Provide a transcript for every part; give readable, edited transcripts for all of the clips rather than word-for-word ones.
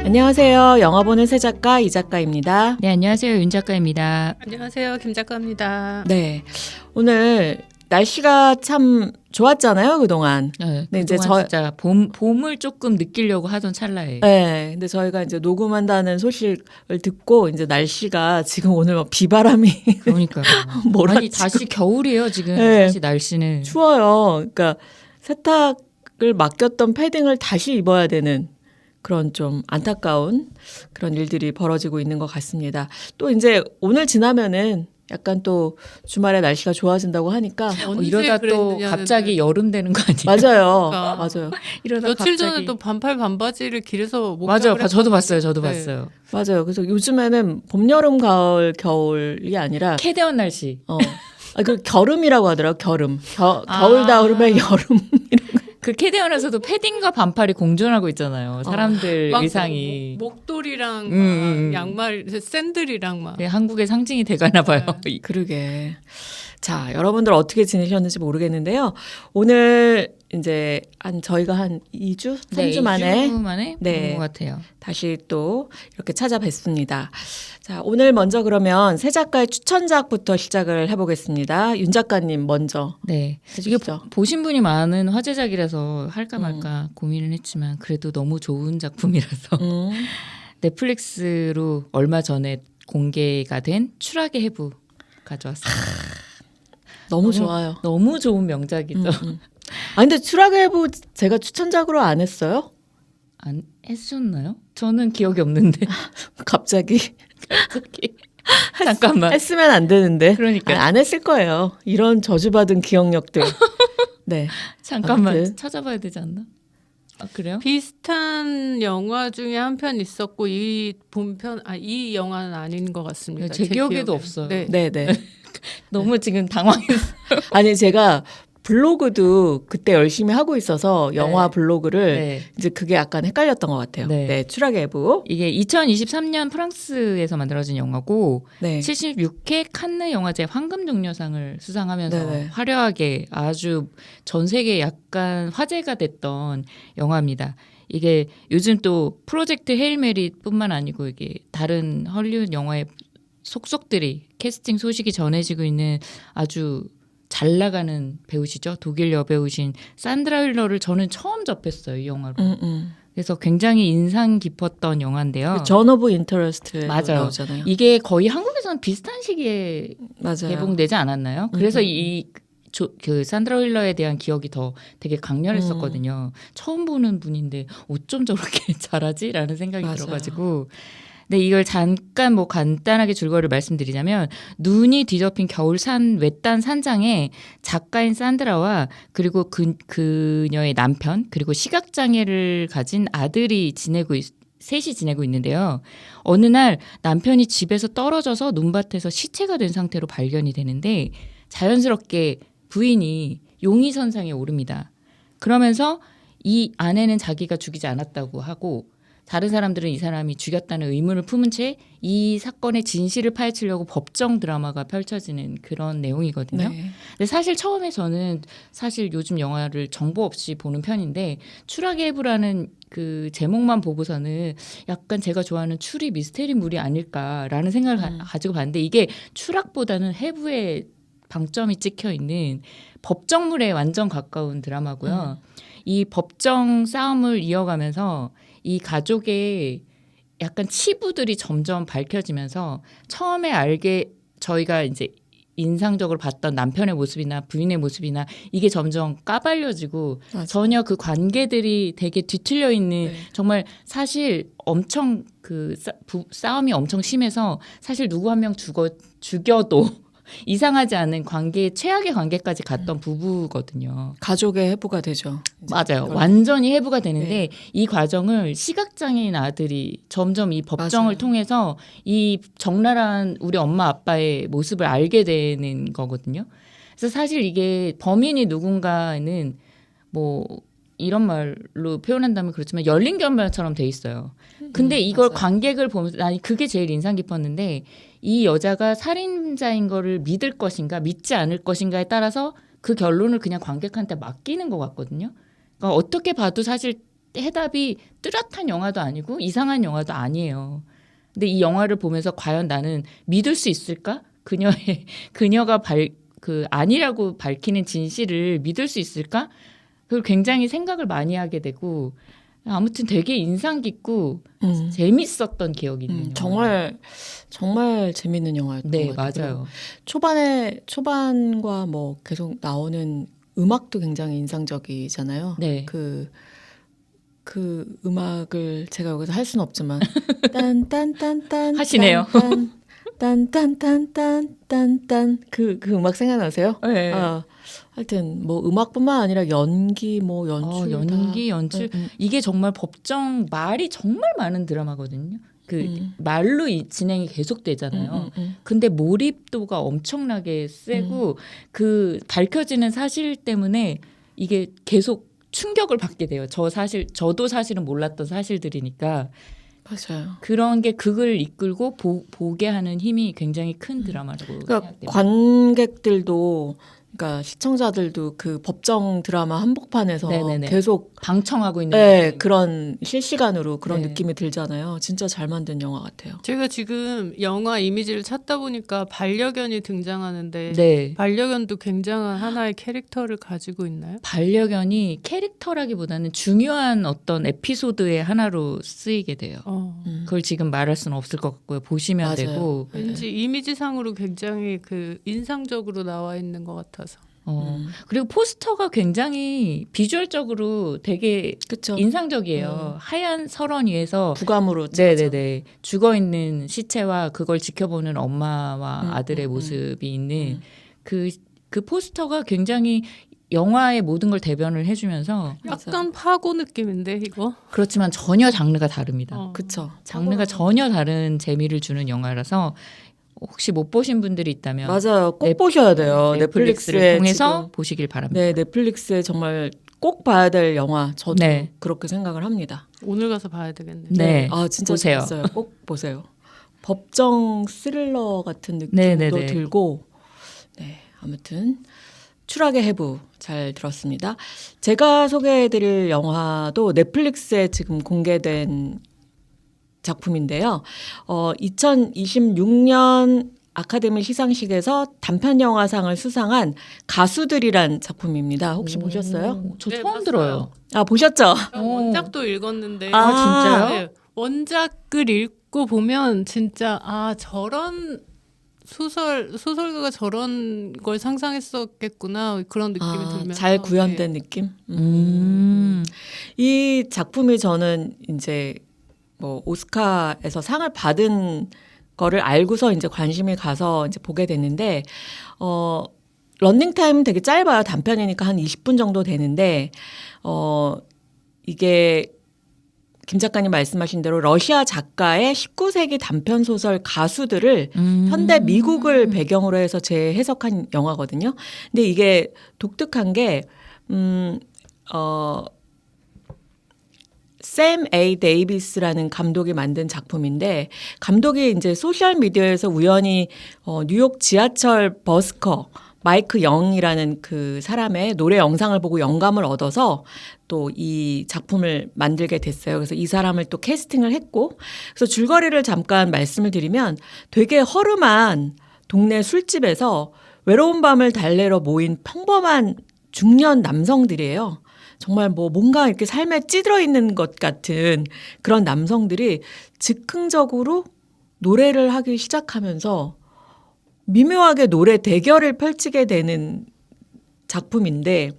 안녕하세요. 영화 보는 새 작가 이 작가입니다. 네, 안녕하세요. 윤 작가입니다. 안녕하세요. 김 작가입니다. 네, 오늘 날씨가 참 좋았잖아요, 그동안. 네, 네, 이제 진짜 봄을 조금 느끼려고 하던 찰나에. 네, 근데 저희가 이제 녹음한다는 소식을 듣고 이제 날씨가 지금 오늘 막 비바람이 그러니까 아니 다시 겨울이에요 지금. 네. 다시 날씨는 추워요. 그러니까 세탁을 맡겼던 패딩을 다시 입어야 되는 그런 좀 안타까운 그런 일들이 벌어지고 있는 것 같습니다. 또 이제 오늘 지나면은 약간 또 주말에 날씨가 좋아진다고 하니까 이러다 또 갑자기 여름 되는 거 아니에요? 맞아요. 그러니까. 맞아요. 이러다 며칠 갑자기... 전에 또 반팔 반바지를 길에서 맞아요. 목격을 저도 봤어요. 저도 네. 봤어요. 맞아요. 그래서 요즘에는 봄, 여름, 가을, 겨울이 아니라 캐대원 날씨. 그 겨름이라고 하더라고요. 겨름. 겨울 다음에 여름. 그 캐대원에서도 패딩과 반팔이 공존하고 있잖아요. 사람들 막 의상이. 목도리랑 막 양말, 샌들이랑 막. 네, 한국의 상징이 돼가나 봐요. 네. 그러게. 자, 여러분들 어떻게 지내셨는지 모르겠는데요. 오늘 이제 저희가 한 2주, 3주 만에 2주 만에 본 것 같아요. 다시 또 이렇게 찾아뵙습니다. 자, 오늘 먼저 그러면 새 작가의 추천작부터 시작을 해보겠습니다. 윤 작가님 먼저. 네. 이게 해주시죠. 보신 분이 많은 화제작이라서 할까 말까 고민을 했지만 그래도 너무 좋은 작품이라서 넷플릭스로 얼마 전에 공개가 된 추락의 해부 가져왔습니다. 너무 좋아요. 너무 좋은 명작이죠. 아, 근데 추락의 해부 제가 추천작으로 안 했어요? 안 했었나요? 저는 기억이 없는데. 갑자기. 잠깐만. 했으면 안 되는데. 그러니까. 안 했을 거예요. 이런 저주받은 기억력들. 네. 잠깐만. 아무튼. 찾아봐야 되지 않나? 아, 그래요? 비슷한 영화 중에 한 편 있었고 이 영화는 아닌 것 같습니다. 제 기억에도 기억에는. 없어요. 네. 네. 너무 지금 당황했어요. 아니, 제가 블로그도 그때 열심히 하고 있어서 영화 네. 블로그를 네. 이제 그게 약간 헷갈렸던 것 같아요. 네. 네. 추락의 해부. 이게 2023년 프랑스에서 만들어진 영화고 네. 76회 칸느 영화제 황금종려상을 수상하면서 네네. 화려하게 아주 전 세계에 약간 화제가 됐던 영화입니다. 이게 요즘 또 프로젝트 헤일 메리뿐만 아니고 이게 다른 헐리우드 영화의 속속들이 캐스팅 소식이 전해지고 있는 아주 잘 나가는 배우시죠. 독일 여배우신 산드라 힐러를 저는 처음 접했어요. 이 영화로. 그래서 굉장히 인상 깊었던 영화인데요. 존 오브 인터레스트 맞아요. 나오잖아요. 이게 거의 한국에서는 비슷한 시기에 맞아요. 개봉되지 않았나요? 그래서 그 산드라 힐러에 대한 기억이 더 되게 강렬했었거든요. 처음 보는 분인데 어쩜 저렇게 잘하지라는 생각이 맞아요. 들어가지고. 네, 이걸 잠깐 뭐 간단하게 줄거리를 말씀드리자면 눈이 뒤덮인 겨울 외딴 산장에 작가인 산드라와 그리고 그녀의 남편 그리고 시각장애를 가진 아들이 셋이 지내고 있는데요. 어느 날 남편이 집에서 떨어져서 눈밭에서 시체가 된 상태로 발견이 되는데 자연스럽게 부인이 용의선상에 오릅니다. 그러면서 이 아내는 자기가 죽이지 않았다고 하고 다른 사람들은 이 사람이 죽였다는 의문을 품은 채 이 사건의 진실을 파헤치려고 법정 드라마가 펼쳐지는 그런 내용이거든요. 네. 근데 사실 처음에 저는 사실 요즘 영화를 정보 없이 보는 편인데 추락의 해부라는 그 제목만 보고서는 약간 제가 좋아하는 추리 미스테리물이 아닐까라는 생각을 가지고 봤는데 이게 추락보다는 해부에 방점이 찍혀 있는 법정물에 완전 가까운 드라마고요. 이 법정 싸움을 이어가면서 이 가족의 약간 치부들이 점점 밝혀지면서 처음에 저희가 이제 인상적으로 봤던 남편의 모습이나 부인의 모습이나 이게 점점 까발려지고 맞아요. 전혀 그 관계들이 되게 뒤틀려 있는 네. 정말 사실 엄청 그 싸움이 엄청 심해서 사실 누구 한 명 죽여도 이상하지 않은 최악의 관계까지 갔던 부부거든요. 가족의 해부가 되죠. 맞아요. 완전히 해부가 되는데 네. 이 과정을 시각장애인 아들이 점점 이 법정을 맞아요. 통해서 이 적나라한 우리 엄마 아빠의 모습을 알게 되는 거거든요. 그래서 사실 이게 범인이 누군가는 뭐 이런 말로 표현한다면 그렇지만 열린 견면처럼 돼 있어요. 근데 이걸 맞아요. 관객을 보면서 아니 그게 제일 인상 깊었는데 이 여자가 살인자인 거를 믿을 것인가 믿지 않을 것인가에 따라서 그 결론을 그냥 관객한테 맡기는 것 같거든요. 그러니까 어떻게 봐도 사실 해답이 뚜렷한 영화도 아니고 이상한 영화도 아니에요. 근데 이 영화를 보면서 과연 나는 믿을 수 있을까? 그녀가 아니라고 밝히는 진실을 믿을 수 있을까? 그걸 굉장히 생각을 많이 하게 되고 아무튼 되게 인상 깊고 재밌었던 기억이 있는 영화. 정말 재밌는 영화였던 네, 것 같아요. 맞아요. 초반과 뭐 계속 나오는 음악도 굉장히 인상적이잖아요. 네. 그 음악을 제가 여기서 할 수는 없지만 딴딴딴딴 하시네요. 딴딴딴딴딴딴 그 음악 생각나세요? 네. 하여튼 뭐 음악뿐만 아니라 연기 뭐 연출 연기, 연출 이게 정말 법정 말이 정말 많은 드라마거든요. 말로 진행이 계속 되잖아요. 근데 몰입도가 엄청나게 세고 그 밝혀지는 사실 때문에 이게 계속 충격을 받게 돼요. 저도 사실은 몰랐던 사실들이니까. 맞아요. 그런 게 극을 이끌고 보게 하는 힘이 굉장히 큰 드라마라고 그러니까 생각돼요. 관객들도 그러니까 시청자들도 그 법정 드라마 한복판에서 네네네. 계속 방청하고 있는 네, 그런 실시간으로 그런 네. 느낌이 들잖아요. 진짜 잘 만든 영화 같아요. 제가 지금 영화 이미지를 찾다 보니까 반려견이 등장하는데 네. 반려견도 굉장한 하나의 캐릭터를 가지고 있나요? 반려견이 캐릭터라기보다는 중요한 어떤 에피소드의 하나로 쓰이게 돼요. 그걸 지금 말할 수는 없을 것 같고요. 보시면 맞아요. 되고. 왠지 이미지상으로 굉장히 그 인상적으로 나와 있는 것 같아서. 그리고 포스터가 굉장히 비주얼적으로 되게 그렇죠. 인상적이에요. 하얀 설원 위에서 부감으로 네네네 죽어 있는 시체와 그걸 지켜보는 엄마와 아들의 모습이 있는 그 포스터가 굉장히 영화의 모든 걸 대변을 해주면서 약간 파고 느낌인데 이거? 그렇지만 전혀 장르가 다릅니다. 그렇죠. 장르가 전혀 다른 재미를 주는 영화라서 혹시 못 보신 분들이 있다면 맞아요. 꼭 보셔야 돼요. 넷플릭스를 넷플릭스에 통해서 지금, 보시길 바랍니다. 네, 넷플릭스에 정말 꼭 봐야 될 영화. 저도 네. 그렇게 생각을 합니다. 오늘 가서 봐야 되겠네요. 네, 진짜 보세요. 재밌어요. 꼭 보세요. 법정 스릴러 같은 느낌도 네네네. 들고, 네, 아무튼 추락의 해부 잘 들었습니다. 제가 소개해드릴 영화도 넷플릭스에 지금 공개된 작품인데요. 2026년 아카데미 시상식에서 단편영화상을 수상한 가수들이란 작품입니다. 혹시 보셨어요? 저 네, 처음 봤어요. 들어요. 보셨죠? 원작도 읽었는데 진짜요? 네, 원작을 읽고 보면 진짜 저런 소설가가 저런 걸 상상했었겠구나 그런 느낌이 들면서 잘 구현된 느낌? 이 작품이 저는 이제 뭐 오스카에서 상을 받은 거를 알고서 이제 관심이 가서 이제 보게 됐는데, 런닝 타임 되게 짧아요. 단편이니까 한 20분 정도 되는데, 이게 김 작가님 말씀하신 대로 러시아 작가의 19세기 단편 소설 가수들을 현대 미국을 배경으로 해서 재해석한 영화거든요. 근데 이게 독특한 게, 샘 A 데이비스라는 감독이 만든 작품인데 감독이 이제 소셜 미디어에서 우연히 뉴욕 지하철 버스커 마이크 영이라는 그 사람의 노래 영상을 보고 영감을 얻어서 또 이 작품을 만들게 됐어요. 그래서 이 사람을 또 캐스팅을 했고, 그래서 줄거리를 잠깐 말씀을 드리면 되게 허름한 동네 술집에서 외로운 밤을 달래러 모인 평범한 중년 남성들이에요. 정말 뭐 뭔가 이렇게 삶에 찌들어 있는 것 같은 그런 남성들이 즉흥적으로 노래를 하기 시작하면서 미묘하게 노래 대결을 펼치게 되는 작품인데,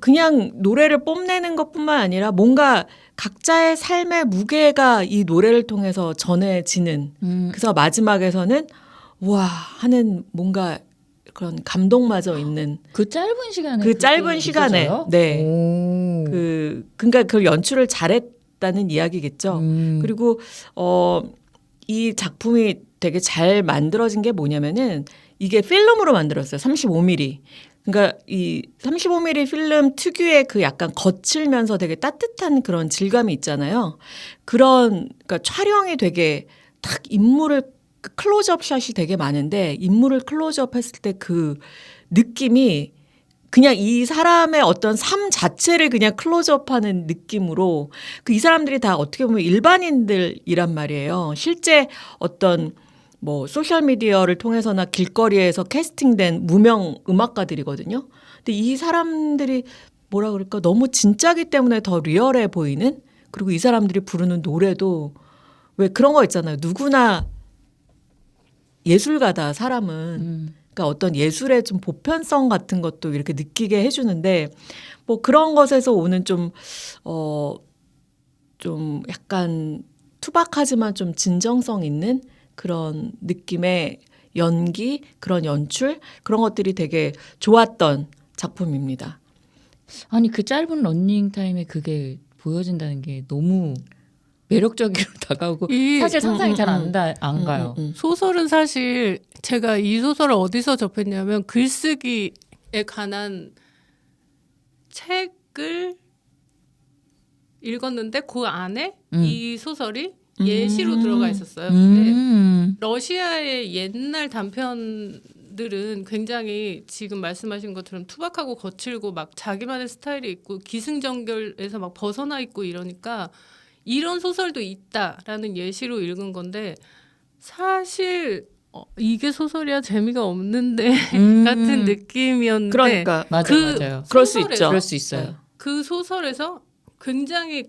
그냥 노래를 뽐내는 것뿐만 아니라 뭔가 각자의 삶의 무게가 이 노래를 통해서 전해지는, 그래서 마지막에서는 와 하는 뭔가 그런 감동마저 있는 그 짧은 시간에 그 짧은 시간에 있어져요? 네. 오. 그러니까 그 연출을 잘했다는 이야기겠죠. 그리고 이 작품이 되게 잘 만들어진 게 뭐냐면은 이게 필름으로 만들었어요. 35mm. 그러니까 이 35mm 필름 특유의 그 약간 거칠면서 되게 따뜻한 그런 질감이 있잖아요. 그러니까 촬영이 되게 딱 인물을 클로즈업 샷이 되게 많은데 인물을 클로즈업 했을 때 그 느낌이 그냥 이 사람의 어떤 삶 자체를 그냥 클로즈업하는 느낌으로 그 이 사람들이 다 어떻게 보면 일반인들이란 말이에요. 실제 어떤 뭐 소셜 미디어를 통해서나 길거리에서 캐스팅된 무명 음악가들이거든요. 근데 이 사람들이 뭐라 그럴까 너무 진짜기 때문에 더 리얼해 보이는, 그리고 이 사람들이 부르는 노래도 왜 그런 거 있잖아요. 누구나 예술가다 사람은. 그러니까 어떤 예술의 좀 보편성 같은 것도 이렇게 느끼게 해주는데 뭐 그런 것에서 오는 좀 약간 투박하지만 좀 진정성 있는 그런 느낌의 연기, 그런 연출, 그런 것들이 되게 좋았던 작품입니다. 아니 그 짧은 러닝 타임에 그게 보여진다는 게 너무 매력적으로 다가오고 사실 상상이 잘 안 가요. 소설은 사실 제가 이 소설을 어디서 접했냐면 글쓰기에 관한 책을 읽었는데 그 안에 이 소설이 예시로 들어가 있었어요. 근데 러시아의 옛날 단편들은 굉장히 지금 말씀하신 것처럼 투박하고 거칠고 막 자기만의 스타일이 있고 기승전결에서 막 벗어나 있고 이러니까 이런 소설도 있다라는 예시로 읽은 건데 사실 이게 소설이야 재미가 없는데 같은 느낌이었는데 그러니까 맞아요. 그럴 수 있죠. 그럴 수 있어요. 그 소설에서 굉장히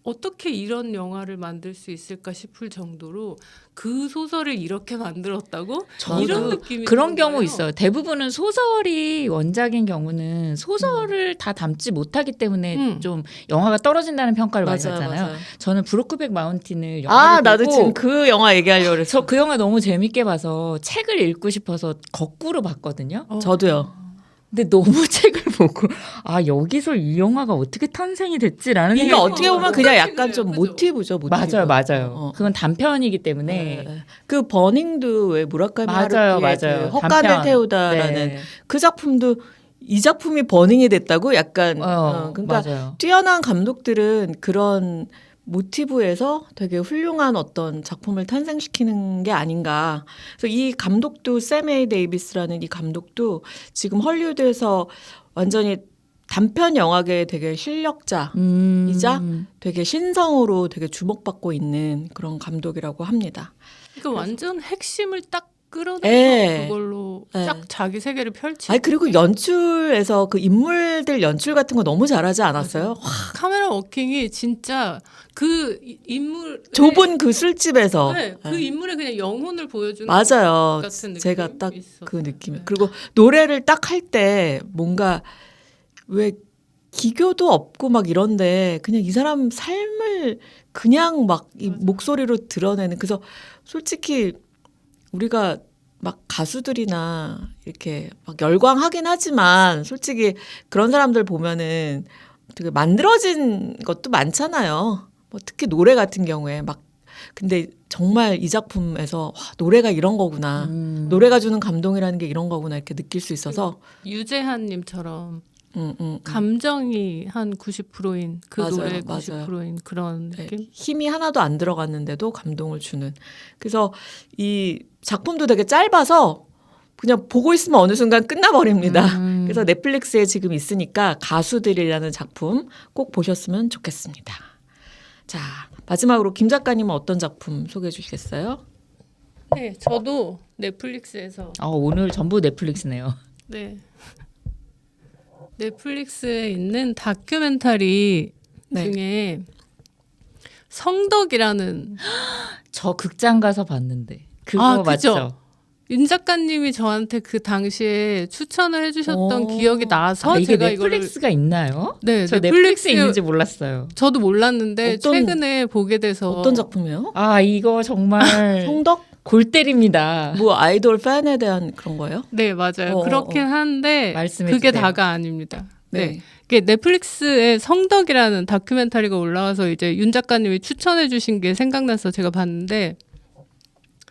어떻게 이런 영화를 만들 수 있을까 싶을 정도로 그 소설을 이렇게 만들었다고? 이런 느낌이 그런 드는 경우 거예요. 있어요. 대부분은 소설이 원작인 경우는 소설을 다 담지 못하기 때문에 좀 영화가 떨어진다는 평가를 많이 받잖아요. 맞아요. 저는 브로크백 마운틴을 영화를 나도 보고 지금 그 영화 얘기하려고 그랬어. 저 그 영화 너무 재밌게 봐서 책을 읽고 싶어서 거꾸로 봤거든요. 저도요. 근데 너무 책을 보고 여기서 이 영화가 어떻게 탄생이 됐지라는 그러니까 생각이 어떻게 보면 그냥 약간 그래요. 좀 그죠? 모티브죠. 모티브. 맞아요. 그건 단편이기 때문에 네. 그 버닝도 왜 무라카미 맞아요. 하루키의 그 헛간을 단편. 태우다라는 네. 그 작품도 이 작품이 버닝이 됐다고 약간 그러니까 맞아요. 뛰어난 감독들은 그런 모티브에서 되게 훌륭한 어떤 작품을 탄생시키는 게 아닌가. 그래서 이 감독도 샘 에이 데이비스라는 이 감독도 지금 헐리우드에서 완전히 단편 영화계의 되게 실력자이자 되게 신성으로 되게 주목받고 있는 그런 감독이라고 합니다. 그러니까 완전 핵심을 딱 끌어내서 네. 그걸로 네. 딱 자기 세계를 펼치. 아니 그리고 연출에서 그 인물들 연출 같은 거 너무 잘하지 않았어요? 카메라 워킹이 진짜 그 인물 좁은 그 술집에서. 네, 그 인물의 그냥 영혼을 보여주는 맞아요. 같은 느낌 제가 딱 있었어요. 그 느낌이. 네. 그리고 노래를 딱 할 때 뭔가 왜 기교도 없고 막 이런데 그냥 이 사람 삶을 그냥 막 이 목소리로 드러내는. 그래서 솔직히 우리가 막 가수들이나 이렇게 막 열광하긴 하지만 솔직히 그런 사람들 보면은 되게 만들어진 것도 많잖아요. 뭐 특히 노래 같은 경우에 막 근데 정말 이 작품에서 와, 노래가 이런 거구나. 노래가 주는 감동이라는 게 이런 거구나 이렇게 느낄 수 있어서 유재한님처럼 감정이 한 90%인 그 맞아요, 노래 맞아요. 90%인 그런 네, 느낌. 힘이 하나도 안 들어갔는데도 감동을 주는. 그래서 이 작품도 되게 짧아서 그냥 보고 있으면 어느 순간 끝나버립니다. 그래서 넷플릭스에 지금 있으니까 가수들이라는 작품 꼭 보셨으면 좋겠습니다. 자, 마지막으로 김 작가님은 어떤 작품 소개해 주시겠어요? 네, 저도 넷플릭스에서 오늘 전부 넷플릭스네요. 네. 넷플릭스에 있는 다큐멘터리 네. 중에 성덕이라는 저 극장 가서 봤는데 그거 그죠? 맞죠? 윤 작가님이 저한테 그 당시에 추천을 해주셨던 오. 기억이 나서 이게 제가 이거를 넷플릭스가 있나요? 네, 저 넷플릭스에 있는지 몰랐어요. 저도 몰랐는데 어떤- 최근에 보게 돼서 어떤 작품이에요? 이거 정말 성덕? 골 때립니다. 뭐 아이돌 팬에 대한 그런 거예요? 네, 맞아요. 그렇긴 한데 말씀해 그게 주세요. 다가 아닙니다. 네. 이게 넷플릭스에 성덕이라는 다큐멘터리가 올라와서 이제 윤 작가님이 추천해 주신 게 생각나서 제가 봤는데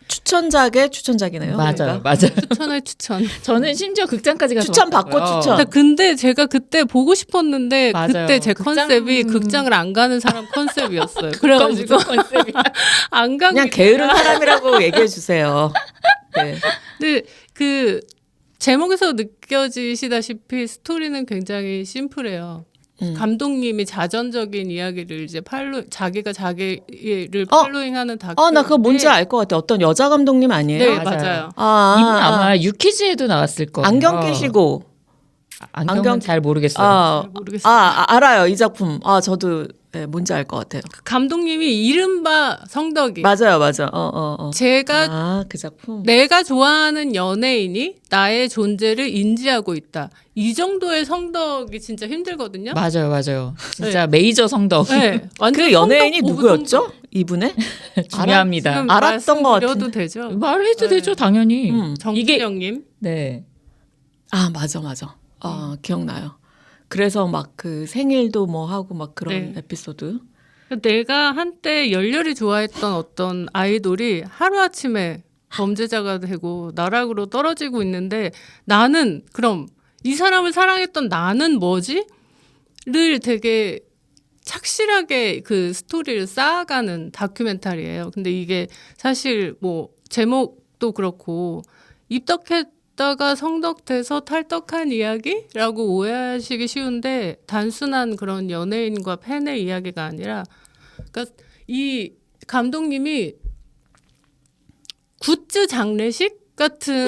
추천작의 추천작이네요. 맞아요, 그러니까. 맞아요. 추천할 추천. 저는 심지어 극장까지 가서 추천 봤다고요. 받고 추천. 근데 제가 그때 보고 싶었는데 맞아요. 그때 제 극장- 컨셉이 극장을 안 가는 사람 컨셉이었어요. 그건 그래가지고 무슨 컨셉이야? 안 간 그냥 게으른 사람이라고 얘기해 주세요. 네. 근데 그 제목에서 느껴지시다시피 스토리는 굉장히 심플해요. 감독님이 자전적인 이야기를 이제 자기가 자기를 팔로잉하는 다큐. 나 그거 뭔지 알 것 같아. 어떤 여자 감독님 아니에요? 네, 맞아요. 맞아요. 이분 아마 유퀴즈에도 나왔을 거예요. 안경 끼시고. 안경은 잘 모르겠어요. 잘 모르겠어요. 알아요. 이 작품. 저도 네, 뭔지 알 것 같아요. 감독님이 이른바 성덕이. 맞아요. 제가 그 작품. 내가 좋아하는 연예인이 나의 존재를 인지하고 있다. 이 정도의 성덕이 진짜 힘들거든요. 맞아요. 진짜 메이저 성덕. 네, 완전 그 연예인이 성덕, 누구였죠? 성덕. 이분의? 중요합니다. 지금 알았던 것 말씀드려도 같은데. 되죠. 말해도 네. 되죠, 당연히. 정진영님. 네. 맞아. 기억나요. 그래서 막 그 생일도 뭐 하고 막 그런 네. 에피소드. 내가 한때 열렬히 좋아했던 어떤 아이돌이 하루아침에 범죄자가 되고 나락으로 떨어지고 있는데 나는 그럼 이 사람을 사랑했던 나는 뭐지? 를 되게 착실하게 그 스토리를 쌓아가는 다큐멘터리예요. 근데 이게 사실 뭐 제목도 그렇고 입덕했다가 성덕돼서 탈덕한 이야기라고 오해하시기 쉬운데 단순한 그런 연예인과 팬의 이야기가 아니라 그러니까 이 감독님이 굿즈 장례식 같은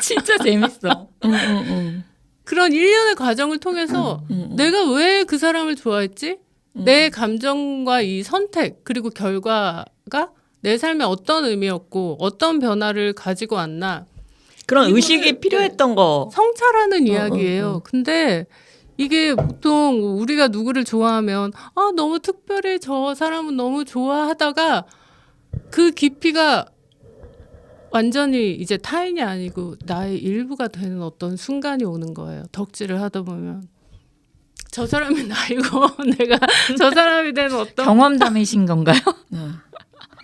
진짜 재밌어. 그런 일련의 과정을 통해서 내가 왜 그 사람을 좋아했지? 내 감정과 이 선택 그리고 결과가 내 삶에 어떤 의미였고 어떤 변화를 가지고 왔나 그런 의식이 필요했던 거. 성찰하는 이야기예요. 근데 이게 보통 우리가 누구를 좋아하면 너무 특별해 저 사람은 너무 좋아하다가 그 깊이가 완전히 이제 타인이 아니고 나의 일부가 되는 어떤 순간이 오는 거예요. 덕질을 하다 보면 저 사람이 나이고 내가 저 사람이 되는 어떤 경험담이신 건가요?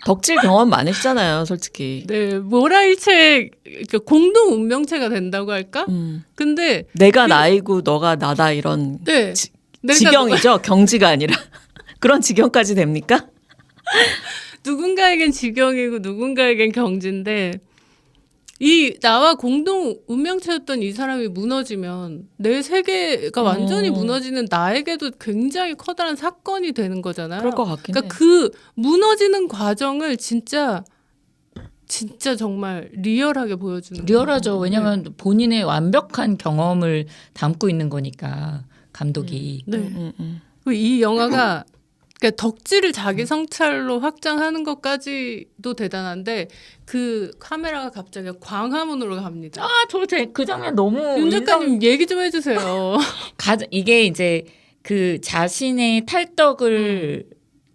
덕질 경험 많으시잖아요, 솔직히. 네 모라일체 그러니까 공동 운명체가 된다고 할까? 근데 내가 나이고 너가 나다 이런 네 내가 지경이죠. 경지가 아니라. 그런 지경까지 됩니까? 누군가에겐 지경이고 누군가에겐 경지인데 이 나와 공동 운명체였던 이 사람이 무너지면 내 세계가 완전히 무너지는 나에게도 굉장히 커다란 사건이 되는 거잖아요. 그럴 것 같긴 그러니까 해. 그 무너지는 과정을 진짜 정말 리얼하게 보여주는 리얼하죠. 거예요. 왜냐하면 본인의 완벽한 경험을 담고 있는 거니까 감독이. 네. 그리고 이 영화가 그러니까 덕질을 자기 성찰로 확장하는 것까지도 대단한데 그 카메라가 갑자기 광화문으로 갑니다. 저 그 장면 너무 윤 작가님 얘기 좀 해주세요. 이게 이제 그 자신의 탈덕을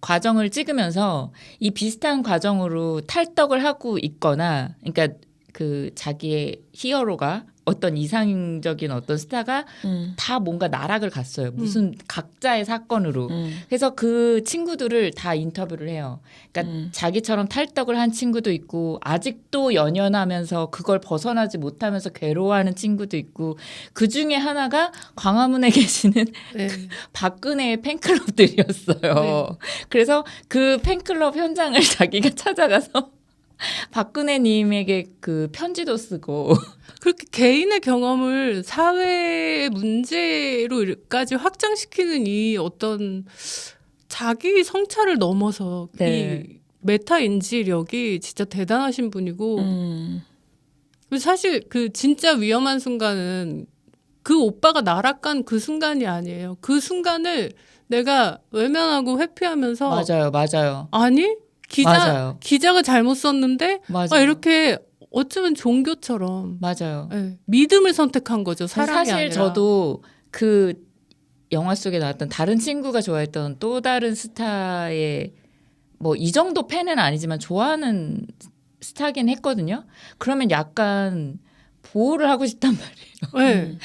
과정을 찍으면서 이 비슷한 과정으로 탈덕을 하고 있거나 그러니까 그 자기의 히어로가 어떤 이상적인 어떤 스타가 다 뭔가 나락을 갔어요. 무슨 각자의 사건으로. 그래서 그 친구들을 다 인터뷰를 해요. 그러니까 자기처럼 탈덕을 한 친구도 있고 아직도 연연하면서 그걸 벗어나지 못하면서 괴로워하는 친구도 있고 그중에 하나가 광화문에 계시는 네. 박근혜의 팬클럽들이었어요. 네. 그래서 그 팬클럽 현장을 자기가 찾아가서 박근혜님에게 그 편지도 쓰고 그렇게 개인의 경험을 사회의 문제로까지 확장시키는 이 어떤 자기 성찰을 넘어서 네. 이 메타 인지력이 진짜 대단하신 분이고 사실 그 진짜 위험한 순간은 그 오빠가 날아간 그 순간이 아니에요. 그 순간을 내가 외면하고 회피하면서 맞아요. 아니 맞아요. 기자가 잘못 썼는데 맞아요. 이렇게 어쩌면 종교처럼 맞아요. 네, 믿음을 선택한 거죠. 사랑이 사실 아니라. 저도 그 영화 속에 나왔던 다른 친구가 좋아했던 또 다른 스타의 뭐 이 정도 팬은 아니지만 좋아하는 스타긴 했거든요. 그러면 약간 보호를 하고 싶단 말이에요. 네.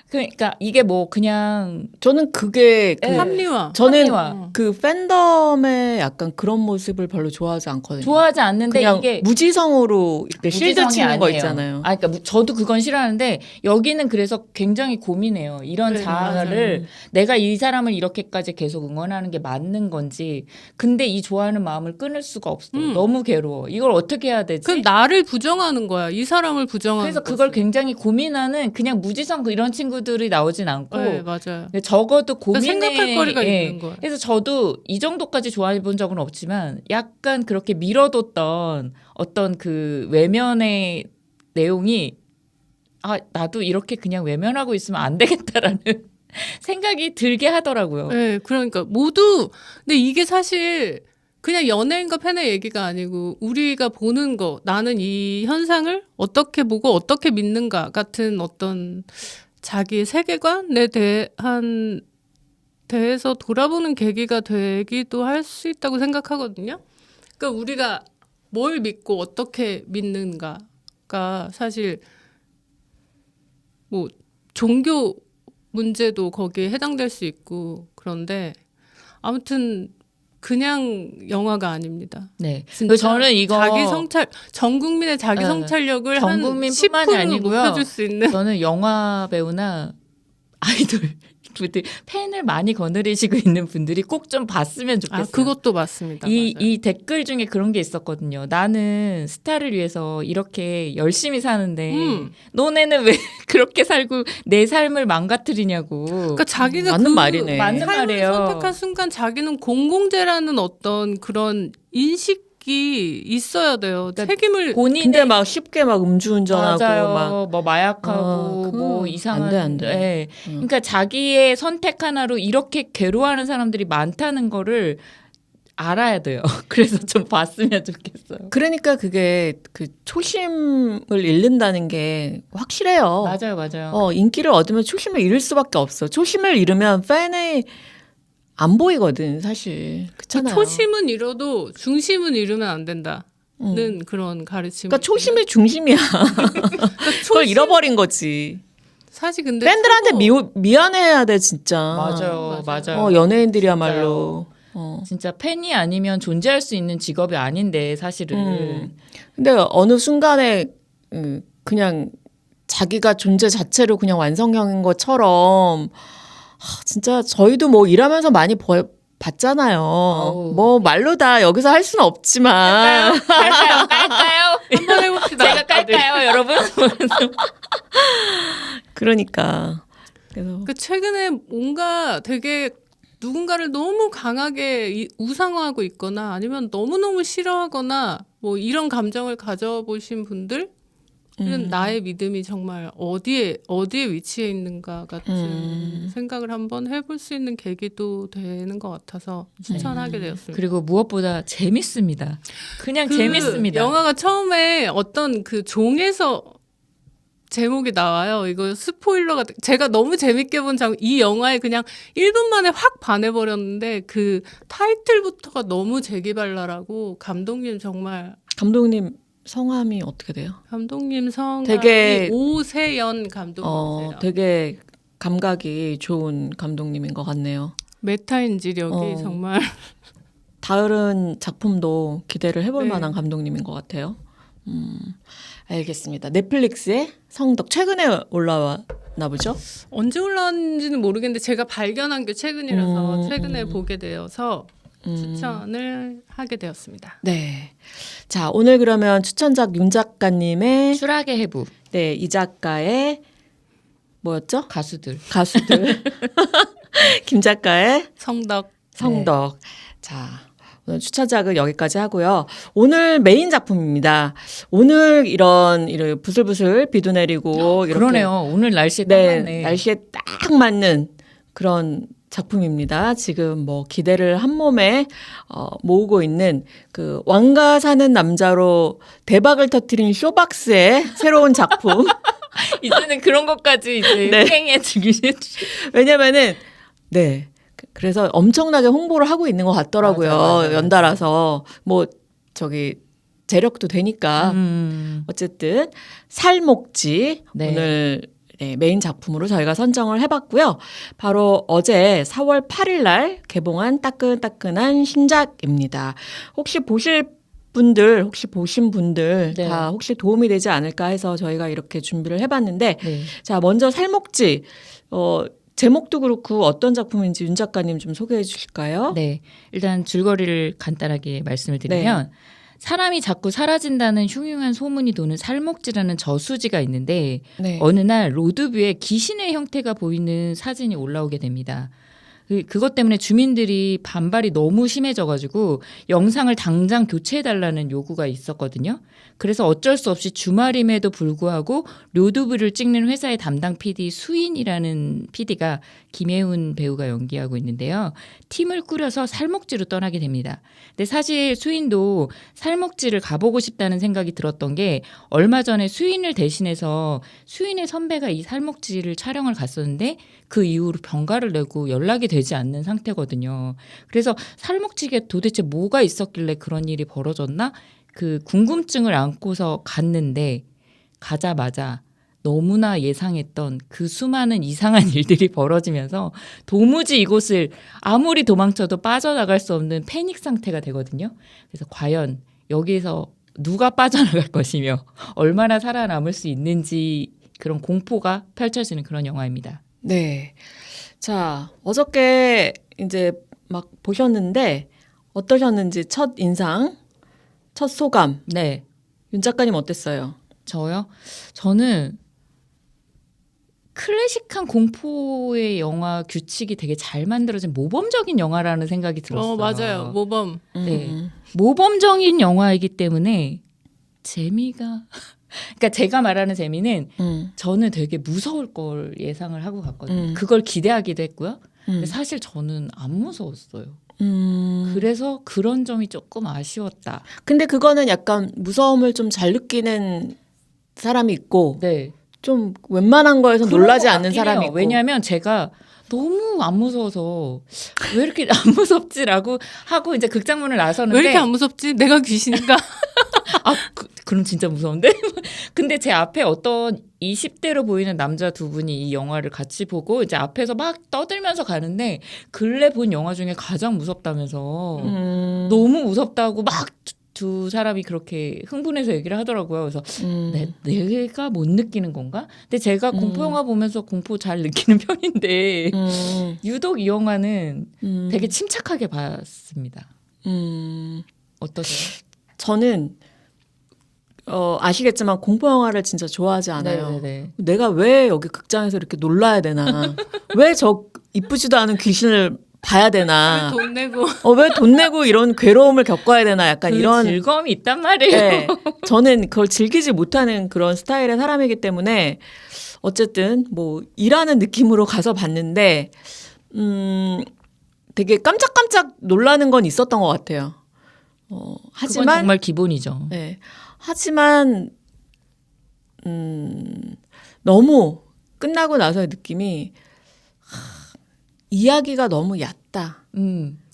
그러니까 이게 뭐 그냥 저는 그게 그 네. 합리화. 저는 합리화. 그 팬덤의 약간 그런 모습을 별로 좋아하지 않거든요. 좋아하지 않는데 그냥 이게 무지성으로 이렇게 실드 무지성이 치는 거 아니에요. 있잖아요. 아, 그러니까 저도 그건 싫어하는데 여기는 그래서 굉장히 고민해요. 이런 네, 자아를 내가 이 사람을 이렇게까지 계속 응원하는 게 맞는 건지. 근데 이 좋아하는 마음을 끊을 수가 없어. 너무 괴로워. 이걸 어떻게 해야 되지? 그 나를 부정하는 거야. 이 사람을 부정하는 그래서 거지. 그걸 굉장히 고민하는 그냥 무지성 이런 친구들이 나오진 않고 네, 맞아요. 근데 적어도 그러니까 고민에 생각할 거리가 예. 있는 거야. 그래서 저도 이 정도까지 좋아해 본 적은 없지만 약간 그렇게 밀어뒀던 어떤 그 외면의 내용이 아 나도 이렇게 그냥 외면하고 있으면 안 되겠다라는 생각이 들게 하더라고요. 네, 그러니까 모두 근데 이게 사실 그냥 연예인과 팬의 얘기가 아니고 우리가 보는 거 나는 이 현상을 어떻게 보고 어떻게 믿는가 같은 어떤 자기의 세계관에 대해서 돌아보는 계기가 되기도 할 수 있다고 생각하거든요. 그러니까 우리가 뭘 믿고 어떻게 믿는가가 사실 뭐 종교 문제도 거기에 해당될 수 있고 그런데 아무튼 그냥 영화가 아닙니다. 네. 진짜 저는 이거 자기 성찰 전 국민의 자기 네. 성찰력을 전 한 국민뿐만이 10% 아니고요. 높여줄 수 있는 저는 영화 배우나 아이돌 분들 팬을 많이 거느리시고 있는 분들이 꼭 좀 봤으면 좋겠어요. 그것도 맞습니다. 맞아요. 이 댓글 중에 그런 게 있었거든요. 나는 스타를 위해서 이렇게 열심히 사는데 너네는 왜 그렇게 살고 내 삶을 망가뜨리냐고. 그러니까 자기가 맞는 그 말이네. 맞는 삶을 말이에요. 선택한 순간 자기는 공공재라는 어떤 그런 인식이 있어야 돼요. 그러니까 책임을 본인의 근데 막 쉽게 막 음주운전하고 맞아요. 막 뭐 마약하고 그거 뭐 이상한 안 돼. 예. 그러니까 자기의 선택 하나로 이렇게 괴로워하는 사람들이 많다는 거를 알아야 돼요. 그래서 좀 봤으면 좋겠어요. 그러니까 그게 그 초심을 잃는다는 게 확실해요. 맞아요, 맞아요. 인기를 얻으면 초심을 잃을 수밖에 없어. 초심을 잃으면 팬이 안 보이거든, 사실. 그렇잖아요. 초심은 잃어도 중심은 잃으면 안 된다는 그런 가르침. 그러니까 초심이 중심이야. 그걸 잃어버린 거지. 사실 근데 팬들한테 최고- 미안해야 돼, 진짜. 맞아요, 맞아요. 연예인들이야말로. 진짜 팬이 아니면 존재할 수 있는 직업이 아닌데 사실은. 근데 어느 순간에 그냥 자기가 존재 자체로 그냥 완성형인 것처럼 진짜 저희도 뭐 일하면서 많이 봤잖아요. 아우. 뭐 말로 다 여기서 할 수는 없지만 깔까요? 한번 해봅시다. 제가 깔까요, 여러분? 그러니까 그래서 그 최근에 뭔가 되게 누군가를 너무 강하게 우상화하고 있거나 아니면 너무너무 싫어하거나 뭐 이런 감정을 가져보신 분들은 나의 믿음이 정말 어디에 위치해 있는가 같은 생각을 한번 해볼 수 있는 계기도 되는 것 같아서 추천하게 되었습니다. 그리고 무엇보다 재밌습니다. 그냥 그 재밌습니다. 영화가 처음에 어떤 그 종에서 제목이 나와요. 이거 스포일러가 제가 너무 재밌게 본 이 영화에 그냥 1분 만에 확 반해버렸는데 그 타이틀부터가 너무 재기발랄하고 감독님 정말 감독님 성함이 어떻게 돼요? 감독님 성함이 되게- 오세연 감독님이세요. 되게 감각이 좋은 감독님인 것 같네요. 메타인지력이 정말 다른 작품도 기대를 해볼 네. 만한 감독님인 것 같아요. 알겠습니다. 넷플릭스의 성덕 최근에 올라왔나 보죠? 언제 올라왔는지는 모르겠는데 제가 발견한 게 최근이라서 최근에 보게 되어서 추천을 하게 되었습니다. 네. 자, 오늘 그러면 추천작 윤 작가님의 추락의 해부 네, 이 작가의 뭐였죠? 가수들. 가수들. 김 작가의 성덕. 성덕. 자, 오늘 추천작을 여기까지 하고요. 오늘 메인 작품입니다. 오늘 이런 부슬부슬 비도 내리고 이렇게 그러네요. 오늘 날씨에 딱 네, 맞네. 날씨에 딱 맞는 그런 작품입니다. 지금 뭐 기대를 한 몸에 모으고 있는 그 왕가 사는 남자로 대박을 터뜨린 쇼박스의 새로운 작품. 이제는 그런 것까지 이제 네. 흥행에 즐기시. 왜냐면은 네. 그래서 엄청나게 홍보를 하고 있는 것 같더라고요. 맞아. 연달아서 뭐 재력도 되니까 어쨌든 살목지 네. 오늘 네, 메인 작품으로 저희가 선정을 해봤고요. 바로 어제 4월 8일 날 개봉한 따끈따끈한 신작입니다. 혹시 보신 분들 네. 다 혹시 도움이 되지 않을까 해서 저희가 이렇게 준비를 해봤는데 네. 자, 먼저 살목지 제목도 그렇고 어떤 작품인지 윤 작가님 좀 소개해 주실까요? 네. 일단 줄거리를 간단하게 말씀을 드리면 사람이 자꾸 사라진다는 흉흉한 소문이 도는 살목지라는 저수지가 있는데 네. 어느 날 로드뷰에 귀신의 형태가 보이는 사진이 올라오게 됩니다. 그것 때문에 주민들이 반발이 너무 심해져가지고 영상을 당장 교체해달라는 요구가 있었거든요. 그래서 어쩔 수 없이 주말임에도 불구하고 로드뷰를 찍는 회사의 담당 PD 수인이라는 PD가 김혜훈 배우가 연기하고 있는데요. 팀을 꾸려서 살목지로 떠나게 됩니다. 근데 사실 수인도 살목지를 가보고 싶다는 생각이 들었던 게 얼마 전에 수인을 대신해서 수인의 선배가 이 살목지를 촬영을 갔었는데 그 이후로 병가를 내고 연락이 되지 않는 상태거든요. 그래서 살목지에 도대체 뭐가 있었길래 그런 일이 벌어졌나? 그 궁금증을 안고서 갔는데 가자마자 너무나 예상했던 그 수많은 이상한 일들이 벌어지면서 도무지 이곳을 아무리 도망쳐도 빠져나갈 수 없는 패닉 상태가 되거든요. 그래서 과연 여기에서 누가 빠져나갈 것이며 얼마나 살아남을 수 있는지 그런 공포가 펼쳐지는 그런 영화입니다. 네. 자, 어저께 이제 막 보셨는데 어떠셨는지 첫 인상, 첫 소감. 네. 윤 작가님 어땠어요? 저요? 저는 클래식한 공포의 영화 규칙이 되게 잘 만들어진 모범적인 영화라는 생각이 들었어요. 맞아요. 모범. 네. 모범적인 영화이기 때문에 재미가 그러니까 제가 말하는 재미는 저는 되게 무서울 걸 예상을 하고 갔거든요. 그걸 기대하기도 했고요. 근데 사실 저는 안 무서웠어요. 그래서 그런 점이 조금 아쉬웠다. 근데 그거는 약간 무서움을 좀 잘 느끼는 사람이 있고 네. 좀 웬만한 거에서 그런 놀라지 것 않는 같긴 사람이 해요. 있고. 왜냐하면 제가 너무 안 무서워서 왜 이렇게 안 무섭지라고 하고 이제 극장문을 나서는데 왜 이렇게 안 무섭지? 내가 귀신인가? 그럼 진짜 무서운데? 근데 제 앞에 어떤 20대로 보이는 남자 두 분이 이 영화를 같이 보고 이제 앞에서 막 떠들면서 가는데 근래 본 영화 중에 가장 무섭다면서 너무 무섭다고 막 두 사람이 그렇게 흥분해서 얘기를 하더라고요. 그래서 내가 못 느끼는 건가? 근데 제가 공포 영화 보면서 공포 잘 느끼는 편인데 유독 이 영화는 되게 침착하게 봤습니다. 어떠세요? 저는 아시겠지만 공포 영화를 진짜 좋아하지 않아요. 네네네. 내가 왜 여기 극장에서 이렇게 놀라야 되나? 왜 저 이쁘지도 않은 귀신을 봐야 되나? 돈 내고. 왜 돈 내고 이런 괴로움을 겪어야 되나? 약간 이런 즐거움이 있단 말이에요. 네, 저는 그걸 즐기지 못하는 그런 스타일의 사람이기 때문에 어쨌든 뭐 일하는 느낌으로 가서 봤는데 되게 깜짝깜짝 놀라는 건 있었던 것 같아요. 그건 하지만 정말 기본이죠. 네, 하지만 너무 끝나고 나서의 느낌이 이야기가 너무 얕다.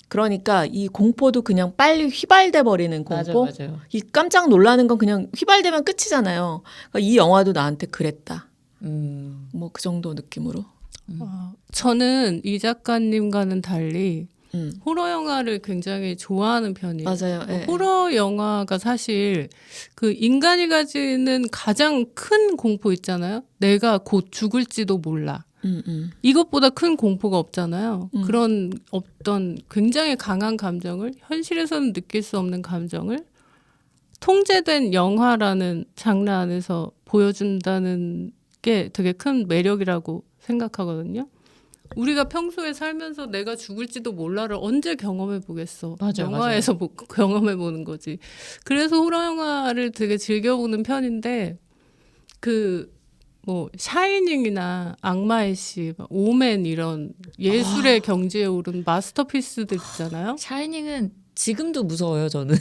그러니까 이 공포도 그냥 빨리 휘발돼 버리는 공포. 맞아요. 이 깜짝 놀라는 건 그냥 휘발되면 끝이잖아요. 그러니까 이 영화도 나한테 그랬다. 뭐 그 정도 느낌으로. 저는 이 작가님과는 달리 호러 영화를 굉장히 좋아하는 편이에요. 맞아요. 예. 호러 영화가 사실 그 인간이 가지는 가장 큰 공포 있잖아요. 내가 곧 죽을지도 몰라. 이것보다 큰 공포가 없잖아요. 그런 어떤 굉장히 강한 감정을 현실에서는 느낄 수 없는 감정을 통제된 영화라는 장르 안에서 보여준다는 게 되게 큰 매력이라고 생각하거든요. 우리가 평소에 살면서 내가 죽을지도 몰라를 언제 경험해 보겠어. 맞아요, 영화에서 경험해 보는 거지. 그래서 호러 영화를 되게 즐겨보는 편인데 뭐 샤이닝이나 악마의 씨, 오멘 이런 예술의 경지에 오른 마스터피스들 있잖아요. 샤이닝은 지금도 무서워요, 저는.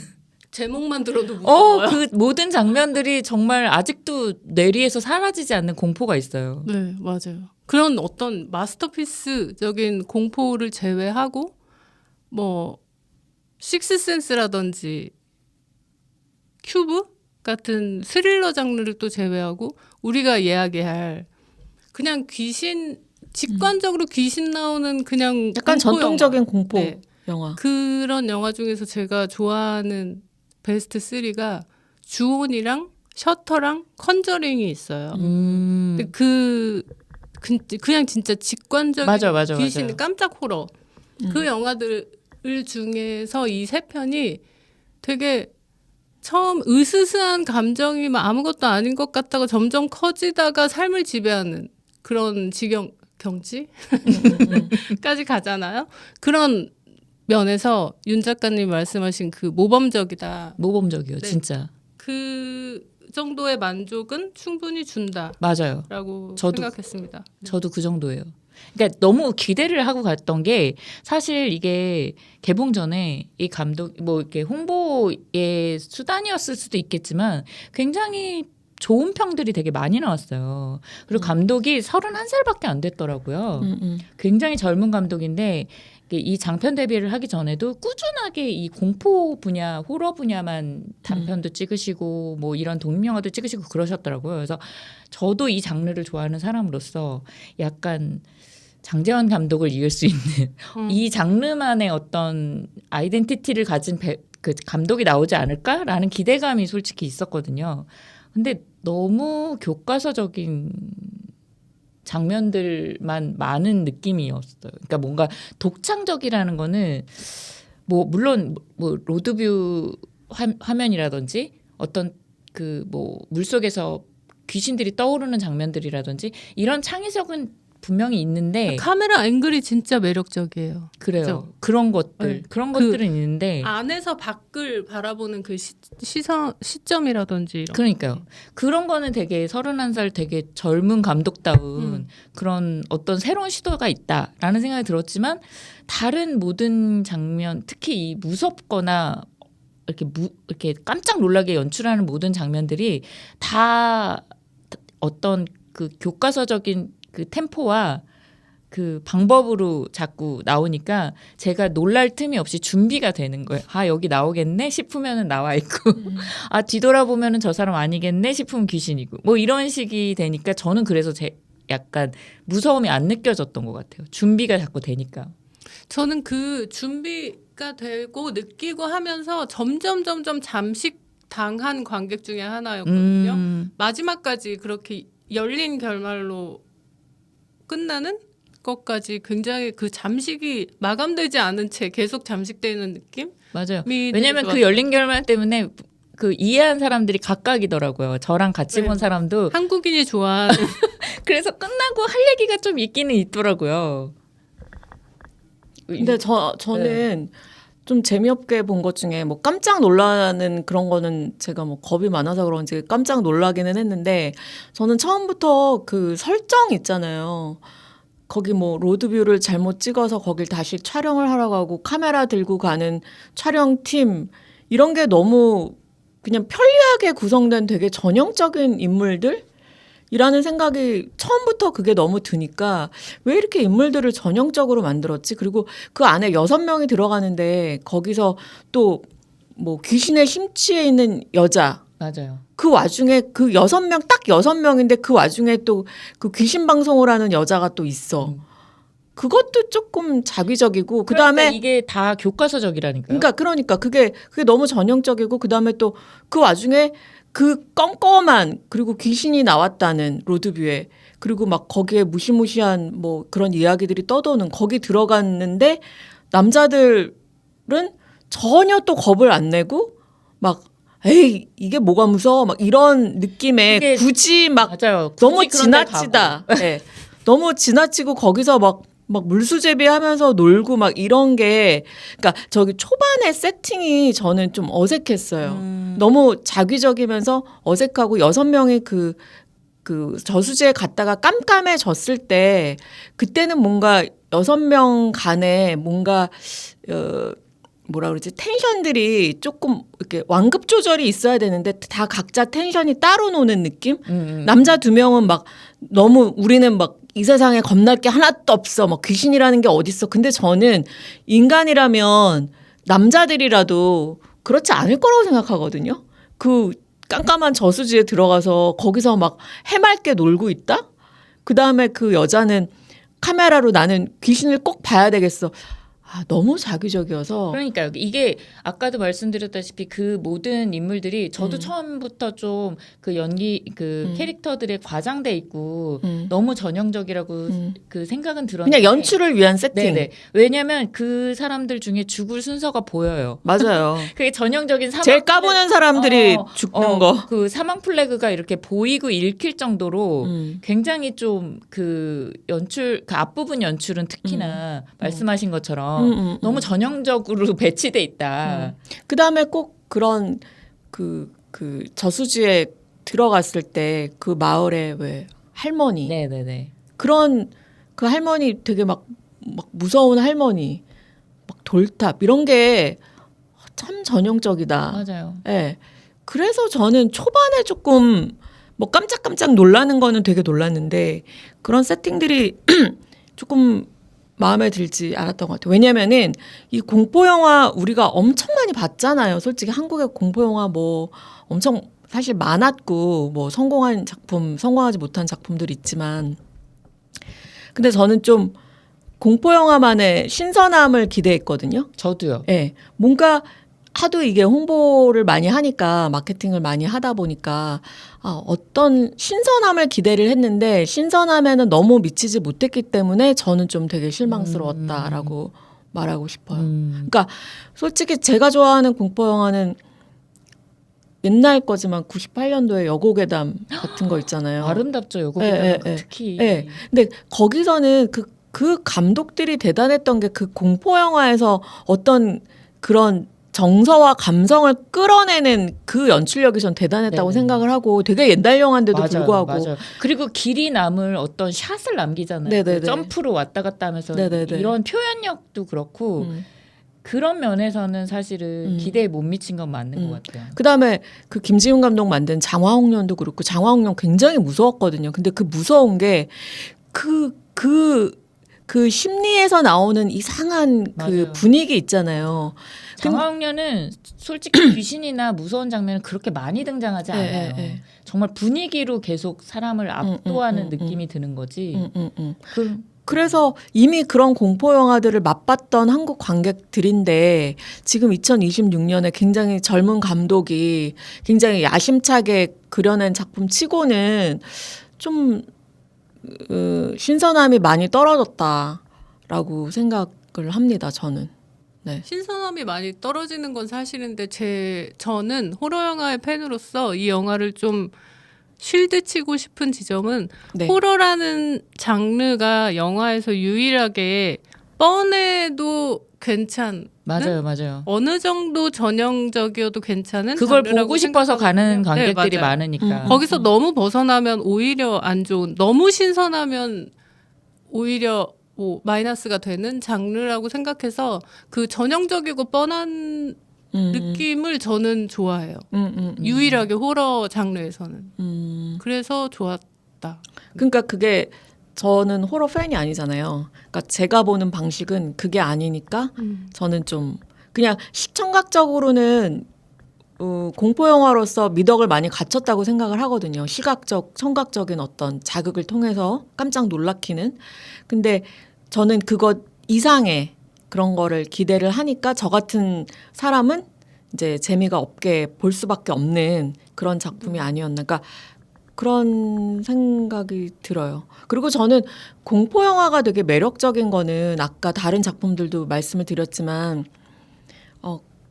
제목만 들어도 무서워요. 그 모든 장면들이 정말 아직도 뇌리에서 사라지지 않는 공포가 있어요. 네, 맞아요. 그런 어떤 마스터피스적인 공포를 제외하고 뭐 식스센스라든지 큐브 같은 스릴러 장르를 또 제외하고 우리가 이야기할 그냥 귀신 직관적으로 귀신 나오는 그냥 약간 공포 전통적인 영화. 공포 네. 영화. 그런 영화 중에서 제가 좋아하는 베스트 3가 주온이랑 셔터랑 컨저링이 있어요. 근데 그냥 진짜 직관적인 맞아, 귀신 맞아요. 깜짝 호러 그 영화들 중에서 이 세 편이 되게 처음 으스스한 감정이 막 아무것도 아닌 것 같다가 점점 커지다가 삶을 지배하는 그런 경지까지 가잖아요. 그런 면에서 윤 작가님 말씀하신 그 모범적이다. 모범적이요, 네. 진짜. 그 정도의 만족은 충분히 준다라고 맞아요. 저도- 생각했습니다. 저도 그 정도예요. 그러니까 너무 기대를 하고 갔던 게 사실 이게 개봉 전에 이 감독 뭐 이렇게 홍보의 수단이었을 수도 있겠지만 굉장히 좋은 평들이 되게 많이 나왔어요. 그리고 감독이 31살밖에 안 됐더라고요. 굉장히 젊은 감독인데 이 장편 데뷔를 하기 전에도 꾸준하게 이 공포 분야, 호러 분야만 단편도 찍으시고 뭐 이런 독립영화도 찍으시고 그러셨더라고요. 그래서 저도 이 장르를 좋아하는 사람으로서 약간 장재원 감독을 이을 수 있는 이 장르만의 어떤 아이덴티티를 가진 그 감독이 나오지 않을까라는 기대감이 솔직히 있었거든요. 근데 너무 교과서적인 장면들만 많은 느낌이었어요. 그러니까 뭔가 독창적이라는 거는 뭐 물론 뭐 로드뷰 화면이라든지 어떤 그 뭐 물속에서 귀신들이 떠오르는 장면들이라든지 이런 창의적은 분명히 있는데 카메라 앵글이 진짜 매력적이에요. 그래요. 그죠? 그런 것들 네. 그런 그 것들은 있는데 안에서 밖을 바라보는 그 시점이라든지 이런. 그러니까요. 그런 거는 되게 31살 되게 젊은 감독다운 그런 어떤 새로운 시도가 있다라는 생각이 들었지만 다른 모든 장면 특히 이 무섭거나 이렇게 깜짝 놀라게 연출하는 모든 장면들이 다 어떤 그 교과서적인 그 템포와 그 방법으로 자꾸 나오니까 제가 놀랄 틈이 없이 준비가 되는 거예요. 아 여기 나오겠네 싶으면은 나와 있고 아 뒤돌아보면은 저 사람 아니겠네 싶으면 귀신이고 뭐 이런 식이 되니까 저는 그래서 약간 무서움이 안 느껴졌던 것 같아요. 준비가 자꾸 되니까. 저는 그 준비가 되고 느끼고 하면서 점점 잠식당한 관객 중에 하나였거든요. 마지막까지 그렇게 열린 결말로 끝나는 것까지 굉장히 그 잠식이 마감되지 않은 채 계속 잠식되는 느낌? 맞아요. 왜냐하면 그 열린 결말 때문에 그 이해한 사람들이 각각이더라고요. 저랑 같이 네. 본 사람도 한국인이 좋아하는 그래서 끝나고 할 얘기가 좀 있기는 있더라고요. 근데 저는 좀 재미없게 본 것 중에 뭐 깜짝 놀라는 그런 거는 제가 뭐 겁이 많아서 그런지 깜짝 놀라기는 했는데 저는 처음부터 그 설정 있잖아요. 거기 뭐 로드뷰를 잘못 찍어서 거길 다시 촬영을 하러 가고 카메라 들고 가는 촬영팀 이런 게 너무 그냥 편리하게 구성된 되게 전형적인 인물들? 이라는 생각이 처음부터 그게 너무 드니까 왜 이렇게 인물들을 전형적으로 만들었지? 그리고 그 안에 6명이 들어가는데 거기서 또 뭐 귀신에 심취해 있는 여자 맞아요. 그 와중에 그 6명 딱 6명인데 그 와중에 또 그 귀신 방송을 하는 여자가 또 있어. 그것도 조금 자기적이고 그다음에 이게 다 교과서적이라니까요. 그러니까 그게 너무 전형적이고 그다음에 또 그 와중에 그 껌껌한 그리고 귀신이 나왔다는 로드뷰에 그리고 막 거기에 무시무시한 뭐 그런 이야기들이 떠도는 거기 들어갔는데 남자들은 전혀 또 겁을 안 내고 막 에이 이게 뭐가 무서워 막 이런 느낌에 굳이 막 맞아요. 너무 굳이 그런 데 지나치다. 네. 너무 지나치고 거기서 막 물수제비하면서 놀고 막 이런 게 그러니까 저기 초반에 세팅이 저는 좀 어색했어요. 너무 자기적이면서 어색하고 6명이 그 저수지에 갔다가 깜깜해졌을 때 그때는 뭔가 6명 간에 뭔가 뭐라 그러지 텐션들이 조금 이렇게 완급 조절이 있어야 되는데 다 각자 텐션이 따로 노는 느낌? 남자 2명은 막 너무 우리는 막 이 세상에 겁날 게 하나도 없어. 막 귀신이라는 게 어딨어. 근데 저는 인간이라면 남자들이라도 그렇지 않을 거라고 생각하거든요. 그 깜깜한 저수지에 들어가서 거기서 막 해맑게 놀고 있다? 그다음에 그 여자는 카메라로 나는 귀신을 꼭 봐야 되겠어. 아, 너무 자기적이어서. 그러니까요. 이게 아까도 말씀드렸다시피 그 모든 인물들이 저도 음. 처음부터 좀 그 연기 그 캐릭터들의 과장돼 있고 너무 전형적이라고 그 생각은 들었는데 그냥 연출을 위한 세팅. 네네. 왜냐면 그 사람들 중에 죽을 순서가 보여요. 맞아요. 그게 전형적인 사망 제일 까부는 사람들이 죽는 거. 그 사망 플래그가 이렇게 보이고 읽힐 정도로 굉장히 좀 그 연출 그 앞부분 연출은 특히나 말씀하신 것처럼 너무 전형적으로 배치돼 있다. 그다음에 꼭 그런 그 저수지에 들어갔을 때 그 마을에 왜 할머니 네네네. 그런 그 할머니 되게 막 무서운 할머니 막 돌탑 이런 게 참 전형적이다. 맞아요. 예. 그래서 저는 초반에 조금 뭐 깜짝깜짝 놀라는 거는 되게 놀랐는데 그런 세팅들이 조금 마음에 들지 않았던 것 같아요. 왜냐면은 이 공포 영화 우리가 엄청 많이 봤잖아요. 솔직히 한국의 공포 영화 뭐 엄청 사실 많았고 뭐 성공한 작품, 성공하지 못한 작품들이 있지만 근데 저는 좀 공포 영화만의 신선함을 기대했거든요. 저도요. 예. 뭔가 하도 이게 홍보를 많이 하니까 마케팅을 많이 하다 보니까 어떤 신선함을 기대를 했는데 신선함에는 너무 미치지 못했기 때문에 저는 좀 되게 실망스러웠다라고 말하고 싶어요. 그러니까 솔직히 제가 좋아하는 공포 영화는 옛날 거지만 98년도에 여고괴담 같은 거 있잖아요. 아름답죠. 요거 특히. 예. 근데 거기서는 그 감독들이 대단했던 게 그 공포 영화에서 어떤 그런 정서와 감성을 끌어내는 그 연출력이 전 대단했다고 네네. 생각을 하고 되게 옛날 영화인데도 맞아요, 불구하고 맞아요. 그리고 길이 남을 어떤 샷을 남기잖아요. 네네네. 그 점프로 왔다 갔다 하면서 네네네. 이런 표현력도 그렇고 그런 면에서는 사실은 기대에 못 미친 건 맞는 것 같아요. 그다음에 그 김지훈 감독 만든 장화홍련도 그렇고 장화홍련 굉장히 무서웠거든요. 근데 그 무서운 게 그 심리에서 나오는 이상한 그 맞아요. 분위기 있잖아요. 장화홍련은 솔직히 귀신이나 무서운 장면은 그렇게 많이 등장하지 않아요. 예. 정말 분위기로 계속 사람을 압도하는 느낌이 드는 거지. 그래서 이미 그런 공포 영화들을 맛봤던 한국 관객들인데 지금 2026년에 굉장히 젊은 감독이 굉장히 야심차게 그려낸 작품 치고는 좀 신선함이 많이 떨어졌다라고 생각을 합니다. 저는. 네. 신선함이 많이 떨어지는 건 사실인데 저는 호러 영화의 팬으로서 이 영화를 좀 쉴드 치고 싶은 지점은 네. 호러라는 장르가 영화에서 유일하게 뻔해도 괜찮은 맞아요. 어느 정도 전형적이어도 괜찮은 그걸 장르라고 보고 싶어서 가는 생각하거든요. 네, 관객들이 맞아요. 많으니까. 거기서 너무 벗어나면 오히려 안 좋은, 너무 신선하면 오히려 뭐 마이너스가 되는 장르라고 생각해서 그 전형적이고 뻔한 느낌을 저는 좋아해요. 유일하게 호러 장르에서는. 그래서 좋았다. 그러니까 그게 저는 호러 팬이 아니잖아요. 그러니까 제가 보는 방식은 그게 아니니까 저는 좀 그냥 시청각적으로는 공포 영화로서 미덕을 많이 갖췄다고 생각을 하거든요. 시각적, 청각적인 어떤 자극을 통해서 깜짝 놀라키는. 근데 저는 그것 이상의 그런 거를 기대를 하니까 저 같은 사람은 이제 재미가 없게 볼 수밖에 없는 그런 작품이 아니었나. 그러니까 그런 생각이 들어요. 그리고 저는 공포 영화가 되게 매력적인 거는 아까 다른 작품들도 말씀을 드렸지만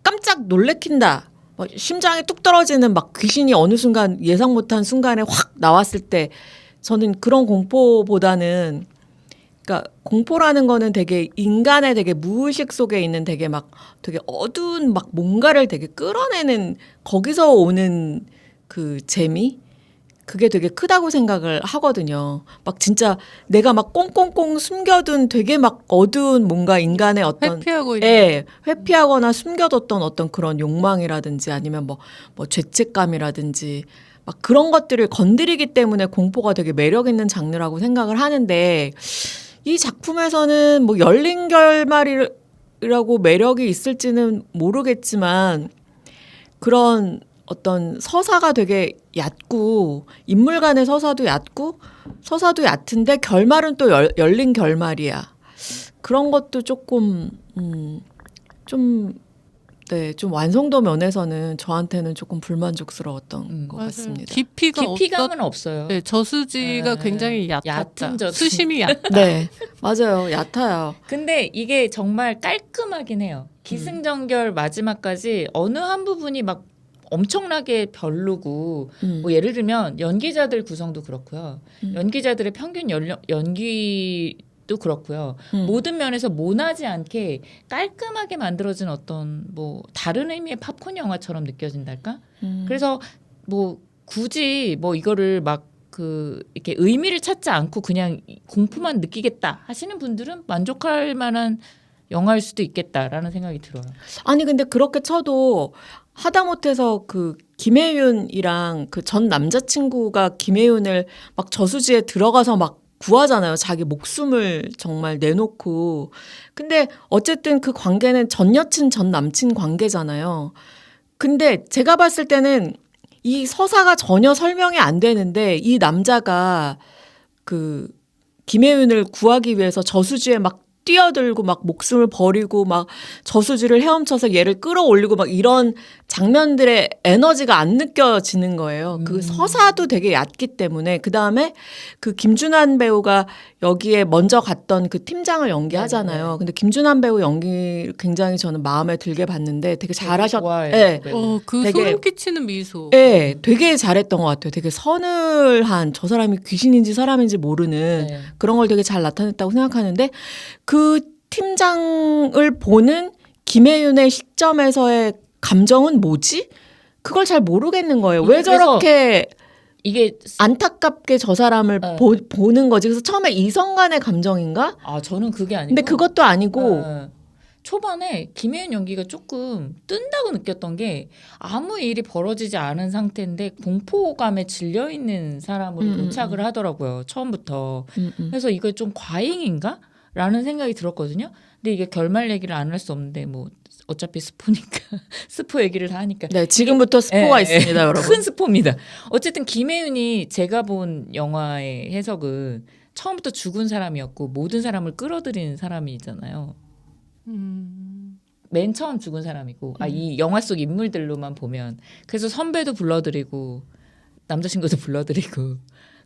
깜짝 놀래킨다. 심장이 뚝 떨어지는 막 귀신이 어느 순간 예상 못한 순간에 확 나왔을 때 저는 그런 공포보다는 그러니까 공포라는 거는 되게 인간의 되게 무의식 속에 있는 되게 막 되게 어두운 막 뭔가를 되게 끌어내는 거기서 오는 그 재미? 그게 되게 크다고 생각을 하거든요. 막 진짜 내가 막 꽁꽁꽁 숨겨둔 되게 막 어두운 뭔가 인간의 어떤 회피하고 있는. 예, 회피하거나 숨겨뒀던 어떤 그런 욕망이라든지 아니면 뭐 죄책감이라든지 막 그런 것들을 건드리기 때문에 공포가 되게 매력 있는 장르라고 생각을 하는데 이 작품에서는 뭐 열린 결말이라고 매력이 있을지는 모르겠지만 그런 어떤 서사가 되게 얕고 인물 간의 서사도 얕고 서사도 얕은데 결말은 또 열린 결말이야. 그런 것도 조금 좀 네, 좀 완성도 면에서는 저한테는 조금 불만족스러웠던 것 맞아요. 같습니다. 깊이감은 없어요. 네, 저수지가 네. 굉장히 얕았다. 얕은 저수지. 수심이 얕다. 네, 맞아요. 얕아요. 근데 이게 정말 깔끔하긴 해요. 기승전결 마지막까지 어느 한 부분이 막 엄청나게 별로고 뭐 예를 들면 연기자들 구성도 그렇고요. 연기자들의 평균 연기도 그렇고요. 모든 면에서 모나지 않게 깔끔하게 만들어진 어떤 뭐 다른 의미의 팝콘 영화처럼 느껴진달까? 그래서 뭐 굳이 뭐 이거를 막 이렇게 의미를 찾지 않고 그냥 공포만 느끼겠다 하시는 분들은 만족할 만한 영화일 수도 있겠다라는 생각이 들어요. 아니 근데 그렇게 쳐도 하다못해서 그 김혜윤이랑 그 전 남자친구가 김혜윤을 막 저수지에 들어가서 막 구하잖아요. 자기 목숨을 정말 내놓고. 근데 어쨌든 그 관계는 전 여친 전 남친 관계잖아요. 근데 제가 봤을 때는 이 서사가 전혀 설명이 안 되는데 이 남자가 그 김혜윤을 구하기 위해서 저수지에 막 뛰어들고 막 목숨을 버리고 막 저수지를 헤엄쳐서 얘를 끌어올리고 막 이런 장면들의 에너지가 안 느껴지는 거예요. 그 서사도 되게 얕기 때문에. 그다음에 그 김준환 배우가 여기에 먼저 갔던 그 팀장을 연기하잖아요. 네네. 근데 김준환 배우 연기 굉장히 저는 마음에 들게 봤는데 되게 잘하셨. 좋아해요. 네. 그 되게- 소름 끼치는 미소. 네, 되게 잘했던 것 같아요. 되게 서늘한 저 사람이 귀신인지 사람인지 모르는 네. 그런 걸 되게 잘 나타냈다고 생각하는데 그 팀장을 보는 김혜윤의 시점에서의 감정은 뭐지? 그걸 잘 모르겠는 거예요. 왜 그래서 저렇게 이게 안타깝게 저 사람을 네. 보는 거지? 그래서 처음에 이성 간의 감정인가? 저는 그게 아니고 근데 그것도 아니고 초반에 김혜연 연기가 조금 뜬다고 느꼈던 게 아무 일이 벌어지지 않은 상태인데 공포감에 질려 있는 사람으로 도착을 하더라고요. 처음부터. 그래서 이거 좀 과잉인가? 라는 생각이 들었거든요. 근데 이게 결말 얘기를 안 할 수 없는데 뭐 어차피 스포니까 스포 얘기를 다 하니까. 네, 지금부터 스포가 있습니다, 여러분. 큰 스포입니다. 어쨌든 김혜윤이 제가 본 영화의 해석은 처음부터 죽은 사람이었고 모든 사람을 끌어들이는 사람이잖아요. 맨 처음 죽은 사람이고 이 영화 속 인물들로만 보면 그래서 선배도 불러들이고 남자친구도 불러들이고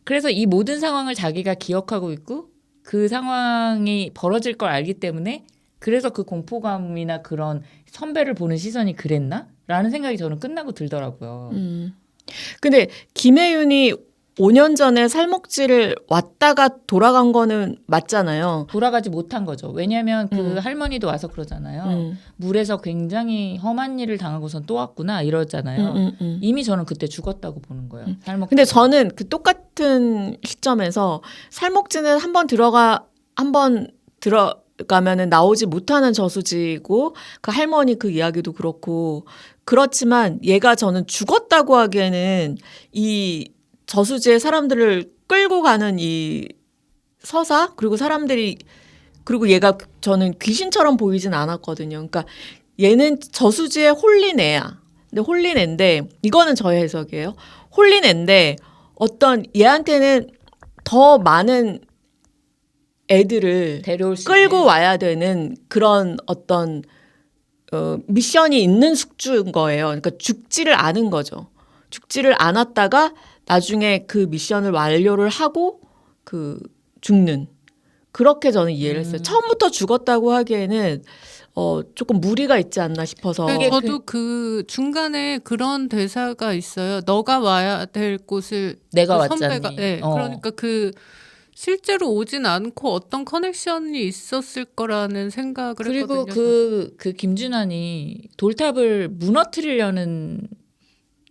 그래서 이 모든 상황을 자기가 기억하고 있고 그 상황이 벌어질 걸 알기 때문에 그래서 그 공포감이나 그런 선배를 보는 시선이 그랬나? 라는 생각이 저는 끝나고 들더라고요. 근데 김혜윤이 5년 전에 살목지를 왔다가 돌아간 거는 맞잖아요. 돌아가지 못한 거죠. 왜냐하면 그 할머니도 와서 그러잖아요. 물에서 굉장히 험한 일을 당하고선 또 왔구나 이러잖아요. 이미 저는 그때 죽었다고 보는 거예요. 살목지. 근데 저는 그 똑같은 시점에서 살목지는 한번 들어가면은 나오지 못하는 저수지고 그 할머니 그 이야기도 그렇고 그렇지만 얘가 저는 죽었다고 하기에는 이 저수지에 사람들을 끌고 가는 이 서사 그리고 사람들이 그리고 얘가 저는 귀신처럼 보이진 않았거든요. 그러니까 얘는 저수지에 홀린 애야. 근데 홀린 애인데 이거는 저의 해석이에요. 홀린 애인데 어떤 얘한테는 더 많은 애들을 데려올 수 끌고 있는. 와야 되는 그런 어떤 미션이 있는 숙주인 거예요. 그러니까 죽지를 않은 거죠. 죽지를 않았다가 나중에 그 미션을 완료를 하고 죽는 그렇게 저는 이해를 했어요. 처음부터 죽었다고 하기에는 조금 무리가 있지 않나 싶어서. 저도 그 중간에 그런 대사가 있어요. 너가 와야 될 곳을 내가 그 왔잖니. 선배가 그러니까 그 실제로 오진 않고 어떤 커넥션이 있었을 거라는 생각을 그리고 했거든요. 그 김준환이 돌탑을 무너뜨리려는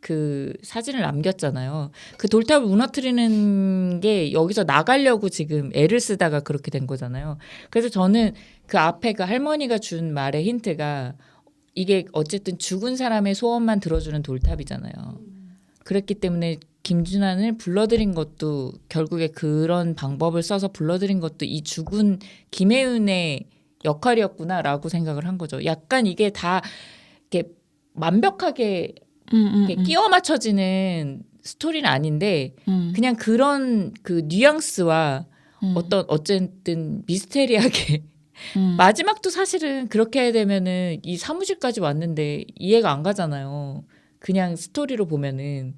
그 사진을 남겼잖아요. 그 돌탑을 무너뜨리는 게 여기서 나가려고 지금 애를 쓰다가 그렇게 된 거잖아요. 그래서 저는 그 앞에 그 할머니가 준 말의 힌트가 이게 어쨌든 죽은 사람의 소원만 들어주는 돌탑이잖아요. 그랬기 때문에 김준환을 불러들인 것도 결국에 그런 방법을 써서 불러들인 것도 이 죽은 김혜윤의 역할이었구나라고 생각을 한 거죠. 약간 이게 다 이렇게 완벽하게 이렇게 끼워 맞춰지는 스토리는 아닌데 그냥 그런 그 뉘앙스와 어쨌든 미스테리하게 마지막도 사실은 그렇게 되면은 이 사무실까지 왔는데 이해가 안 가잖아요. 그냥 스토리로 보면은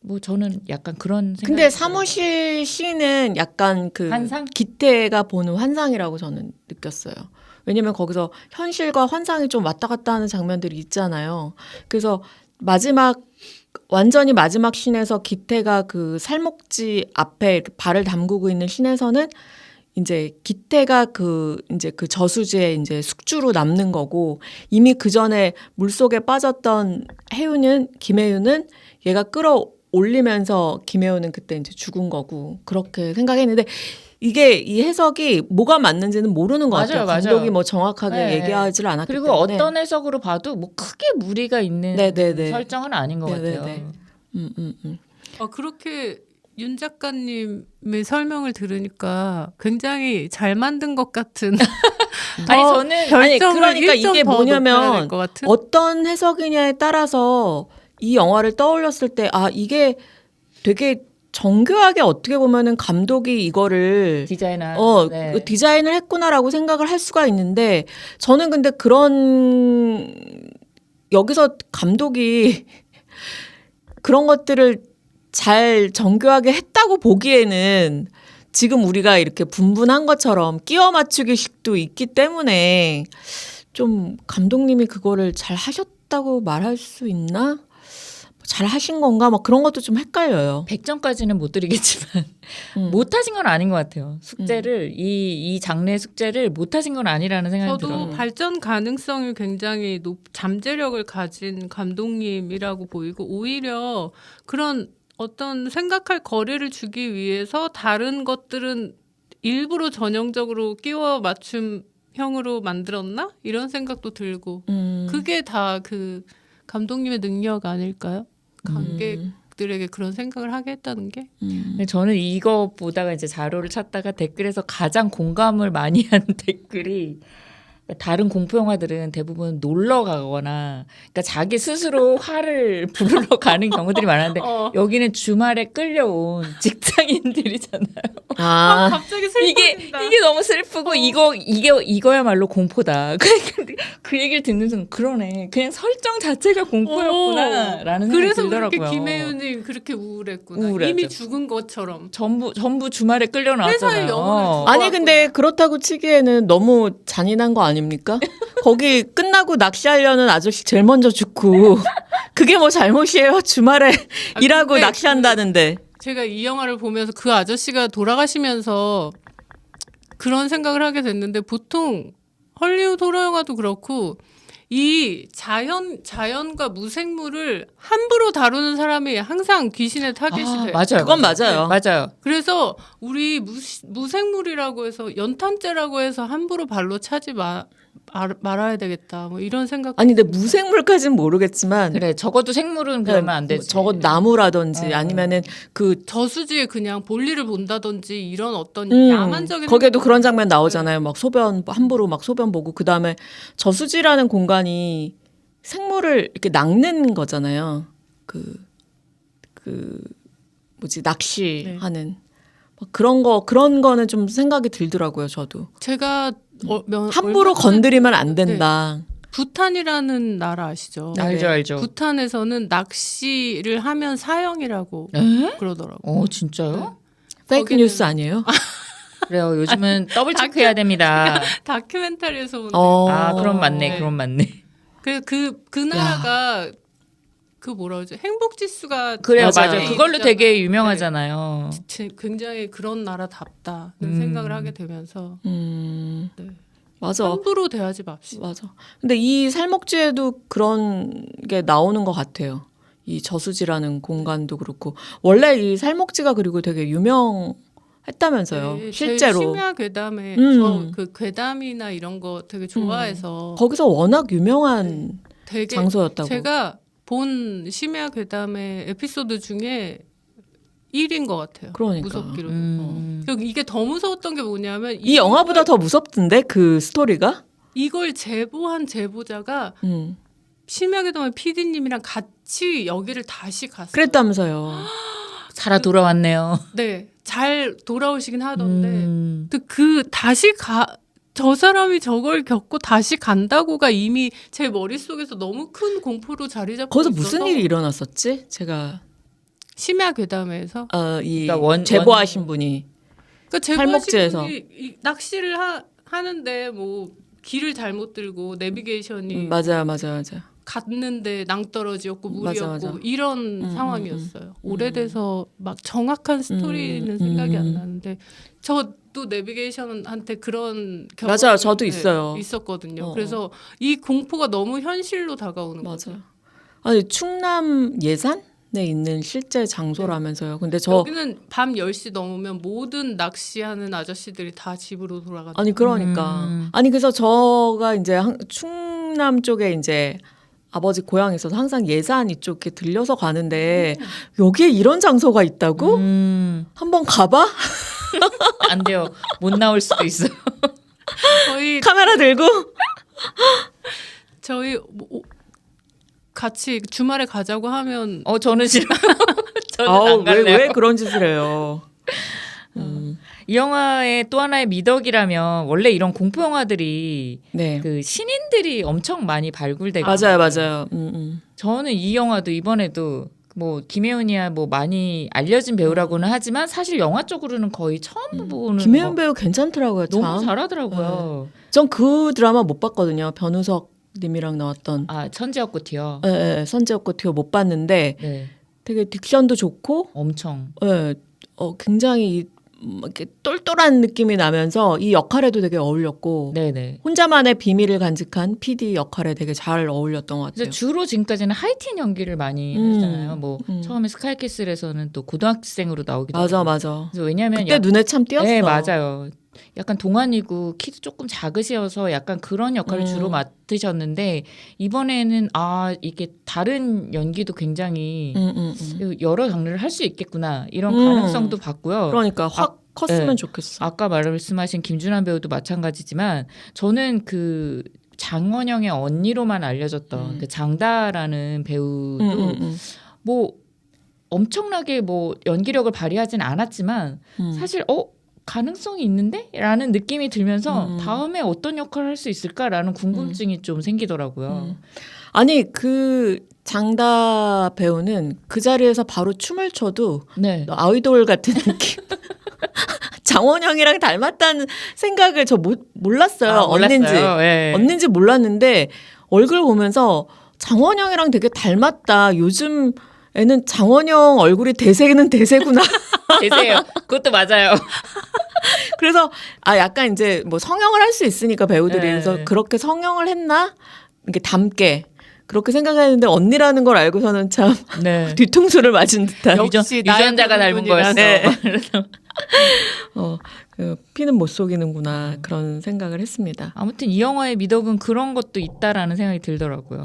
뭐 저는 약간 그런 생각이 근데 들어요. 사무실 씬은 약간 그 환상? 기태가 보는 환상이라고 저는 느꼈어요. 왜냐면 거기서 현실과 환상이 좀 왔다 갔다 하는 장면들이 있잖아요. 그래서 완전히 마지막 씬에서 기태가 그 살목지 앞에 이렇게 발을 담그고 있는 씬에서는 이제 기태가 이제 그 저수지에 이제 숙주로 남는 거고, 이미 그 전에 물속에 빠졌던 김혜윤은 얘가 끌어올리면서 김혜윤은 그때 이제 죽은 거고, 그렇게 생각했는데 이게 이 해석이 뭐가 맞는지는 모르는 것 같아요. 맞아요. 감독이 뭐 정확하게 네. 얘기하지를 않았기 그리고 때문에. 어떤 해석으로 봐도 뭐 크게 무리가 있는 네네네. 설정은 아닌 것 네네네. 같아요. 그렇게 윤 작가님의 설명을 들으니까 굉장히 잘 만든 것 같은. 아니 저는 별점을 그러니까 1점 이게 더 높여야 뭐냐면 될것 같은? 어떤 해석이냐에 따라서 이 영화를 떠올렸을 때 이게 되게 정교하게 어떻게 보면은 감독이 이거를 디자인한 네. 그 디자인을 했구나라고 생각을 할 수가 있는데, 저는 근데 여기서 감독이 그런 것들을 잘 정교하게 했다고 보기에는 지금 우리가 이렇게 분분한 것처럼 끼워 맞추기식도 있기 때문에 좀 감독님이 그거를 잘 하셨다고 말할 수 있나? 잘 하신 건가? 막 그런 것도 좀 헷갈려요. 100점까지는 못 드리겠지만 못하신 건 아닌 것 같아요. 숙제를 이 장르의 숙제를 못하신 건 아니라는 생각이 저도 들어요. 발전 가능성이 굉장히 잠재력을 가진 감독님이라고 보이고, 오히려 그런 어떤 생각할 거리를 주기 위해서 다른 것들은 일부러 전형적으로 끼워 맞춤형으로 만들었나? 이런 생각도 들고, 그게 다 그 감독님의 능력 아닐까요? 관객들에게 그런 생각을 하게 했다는 게. 근데 저는 이거 보다가 이제 자료를 찾다가 댓글에서 가장 공감을 많이 한 댓글이, 다른 공포 영화들은 대부분 놀러 가거나 그러니까 자기 스스로 화를 부르러 가는 경우들이 많았는데 여기는 주말에 끌려온 직장인들이잖아요. 갑자기 슬퍼진다. 이게 너무 슬프고 이거야말로 공포다. 그 얘기를 듣는 순간 그러네. 그냥 설정 자체가 공포였구나라는 생각이 그래서 들더라고요. 그렇게 김혜윤이 그렇게 우울했구나. 우울하죠. 이미 죽은 것처럼. 전부 주말에 끌려 회사의 영혼을 나왔잖아요. 두- 아니 근데 그렇다고 치기에는 너무 잔인한 거 아닙니까? 거기 끝나고 낚시하려는 아저씨 제일 먼저 죽고 그게 뭐 잘못이에요? 주말에 일하고 근데 낚시한다는데. 제가 이 영화를 보면서 그 아저씨가 돌아가시면서 그런 생각을 하게 됐는데, 보통 헐리우드 호러 영화도 그렇고 이 자연과 무생물을 함부로 다루는 사람이 항상 귀신의 타깃이 돼요. 맞아요. 그건 맞아요. 맞아요. 그래서 우리 무생물이라고 해서, 연탄재라고 해서 함부로 발로 차지 말아야 되겠다. 뭐 이런 생각. 아니 근데 무생물까지는 모르겠지만 그래, 적어도 생물은 그러면 안 되지. 저거 나무라든지 아니면은 그 저수지에 그냥 볼일을 본다든지 이런 어떤 음, 야만적인 거기에도 생각이 그런 장면 나오잖아요. 막 함부로 막 소변 보고, 그 다음에 저수지라는 공간이 생물을 이렇게 낚는 거잖아요. 낚시하는 막 그런 거는 좀 생각이 들더라고요. 저도 제가 함부로 얼마 전에 건드리면 안 된다. 부탄이라는 나라 아시죠? 알죠. 부탄에서는 낚시를 하면 사형이라고 에? 그러더라고요. 진짜요? 페이크 거기는- 뉴스 아니에요? 그래요. 요즘은 더블 체크해야 됩니다. 다큐멘터리에서 보는. 그럼 맞네. 네. 그럼 맞네. 그 나라가 그 뭐라 그러지? 행복 지수가 그래요. 맞아요. 맞아요. 그걸로 되게 유명하잖아요. 굉장히 그런 나라답다는 생각을 하게 되면서 네. 맞아. 함부로 대하지 맙시다. 맞아. 근데 이 살목지에도 그런 게 나오는 것 같아요. 이 저수지라는 공간도 그렇고, 원래 이 살목지가 그리고 되게 유명했다면서요. 네, 실제로. 제 심야 괴담에 저 그 괴담이나 이런 거 되게 좋아해서 거기서 워낙 유명한 되게 장소였다고. 제가 본 심야 괴담의 에피소드 중에 1인 것 같아요. 그러니까. 무섭기로. 그리고 이게 더 무서웠던 게 뭐냐면 이 영화보다 더 무섭던데 그 스토리가? 이걸 제보한 제보자가 음. 심야괴담의 PD님이랑 같이 여기를 다시 갔어요. 그랬다면서요. 살아 돌아왔네요. 네, 잘 돌아오시긴 하던데 그 다시 저 사람이 저걸 겪고 다시 간다고가 이미 제 머릿속에서 너무 큰 공포로 자리 잡고 거기서 있어서 무슨 일이 일어났었지? 제가 심야괴담에서 이 그러니까 제보하신 분이 그러니까 팔목지에서. 제보하신 분이 이 낚시를 하는데 뭐 길을 잘못 들고 내비게이션이 맞아. 갔는데 낭떠러지였고 물이었고 맞아. 이런 상황이었어요. 오래돼서 막 정확한 스토리는 생각이 안 나는데 저도 내비게이션한테 그런 경험이 맞아요. 저도 있어요. 있었거든요. 그래서 이 공포가 너무 현실로 다가오는 거죠. 맞아요. 아니 충남 예산에 있는 실제 장소라면서요. 근데 저 여기는 밤 10시 넘으면 모든 낚시하는 아저씨들이 다 집으로 돌아가는 아니 그러니까 아니 그래서 저가 이제 충남 쪽에 이제 아버지 고향에 있어서 항상 예산 이쪽 이렇게 들려서 가는데 여기에 이런 장소가 있다고? 한번 가봐? 안 돼요. 못 나올 수도 있어. 저희 카메라 들고 뭐 같이 주말에 가자고 하면 저는 싫어. 저는 안 갈래요. 왜 그런 짓을 해요? 이 영화의 또 하나의 미덕이라면 원래 이런 공포 영화들이 네. 그 신인들이 엄청 많이 발굴되고 맞아요. 저는 이 영화도 이번에도 뭐 김혜은이야 뭐 많이 알려진 배우라고는 하지만 사실 영화 쪽으로는 거의 처음 보는 김혜연 배우 괜찮더라고요. 참. 너무 잘하더라고요. 전 그 드라마 못 봤거든요. 변우석 님이랑 나왔던 천지엽꽃이요. 선제업고티오 못 봤는데 네, 되게 딕션도 좋고 엄청. 굉장히 이렇게 똘똘한 느낌이 나면서 이 역할에도 되게 어울렸고 네네. 혼자만의 비밀을 간직한 PD 역할에 되게 잘 어울렸던 것 같아요. 그래서 주로 지금까지는 하이틴 연기를 많이 하잖아요. 뭐 처음에 스카이캐슬에서는 또 고등학생으로 나오기도 하고. 맞아. 그래서 왜냐하면 그때 눈에 참 띄었어. 네, 맞아요. 약간 동안이고 키도 조금 작으셔서 약간 그런 역할을 주로 맡으셨는데 이번에는 이게 다른 연기도 굉장히 여러 장르를 할 수 있겠구나 이런 가능성도 봤고요. 그러니까 확 컸으면 네. 좋겠어. 아까 말씀하신 김준환 배우도 마찬가지지만 저는 그 장원영의 언니로만 알려졌던 그 장다라는 배우도 뭐 엄청나게 뭐 연기력을 발휘하진 않았지만 사실 가능성이 있는데? 라는 느낌이 들면서 다음에 어떤 역할을 할 수 있을까라는 궁금증이 좀 생기더라고요. 아니 그 장다 배우는 그 자리에서 바로 춤을 춰도 네. 아이돌 같은 느낌. 장원영이랑 닮았다는 생각을 저 몰랐어요. 언닌지. 네. 언닌지 몰랐는데 얼굴 보면서 장원영이랑 되게 닮았다. 요즘 애는 장원영 얼굴이 대세는 대세구나. 대세요. 그것도 맞아요. 그래서 약간 이제 뭐 성형을 할 수 있으니까 배우들이 네. 그래서 그렇게 성형을 했나? 이렇게 닮게 그렇게 생각했는데 언니라는 걸 알고서는 참 네. 뒤통수를 맞은 듯한 역시 나의 유전자가 닮은 부분이라서. 거였어. 그 피는 못 속이는구나 그런 생각을 했습니다. 아무튼 이 영화의 미덕은 그런 것도 있다라는 생각이 들더라고요.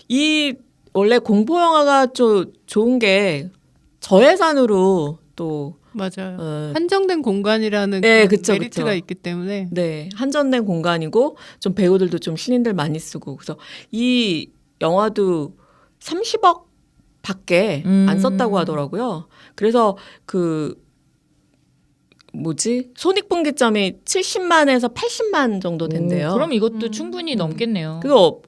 이 원래 공포 영화가 좀 좋은 게 저예산으로 또 맞아요. 한정된 공간이라는 네, 그런 그쵸, 메리트가 그쵸. 있기 때문에 네, 한전된 공간이고 좀 배우들도 좀 신인들 많이 쓰고 그래서 이 영화도 30억 밖에 안 썼다고 하더라고요. 그래서 그 손익분기점이 70만에서 80만 정도 된대요. 그럼 이것도 충분히 넘겠네요. 그거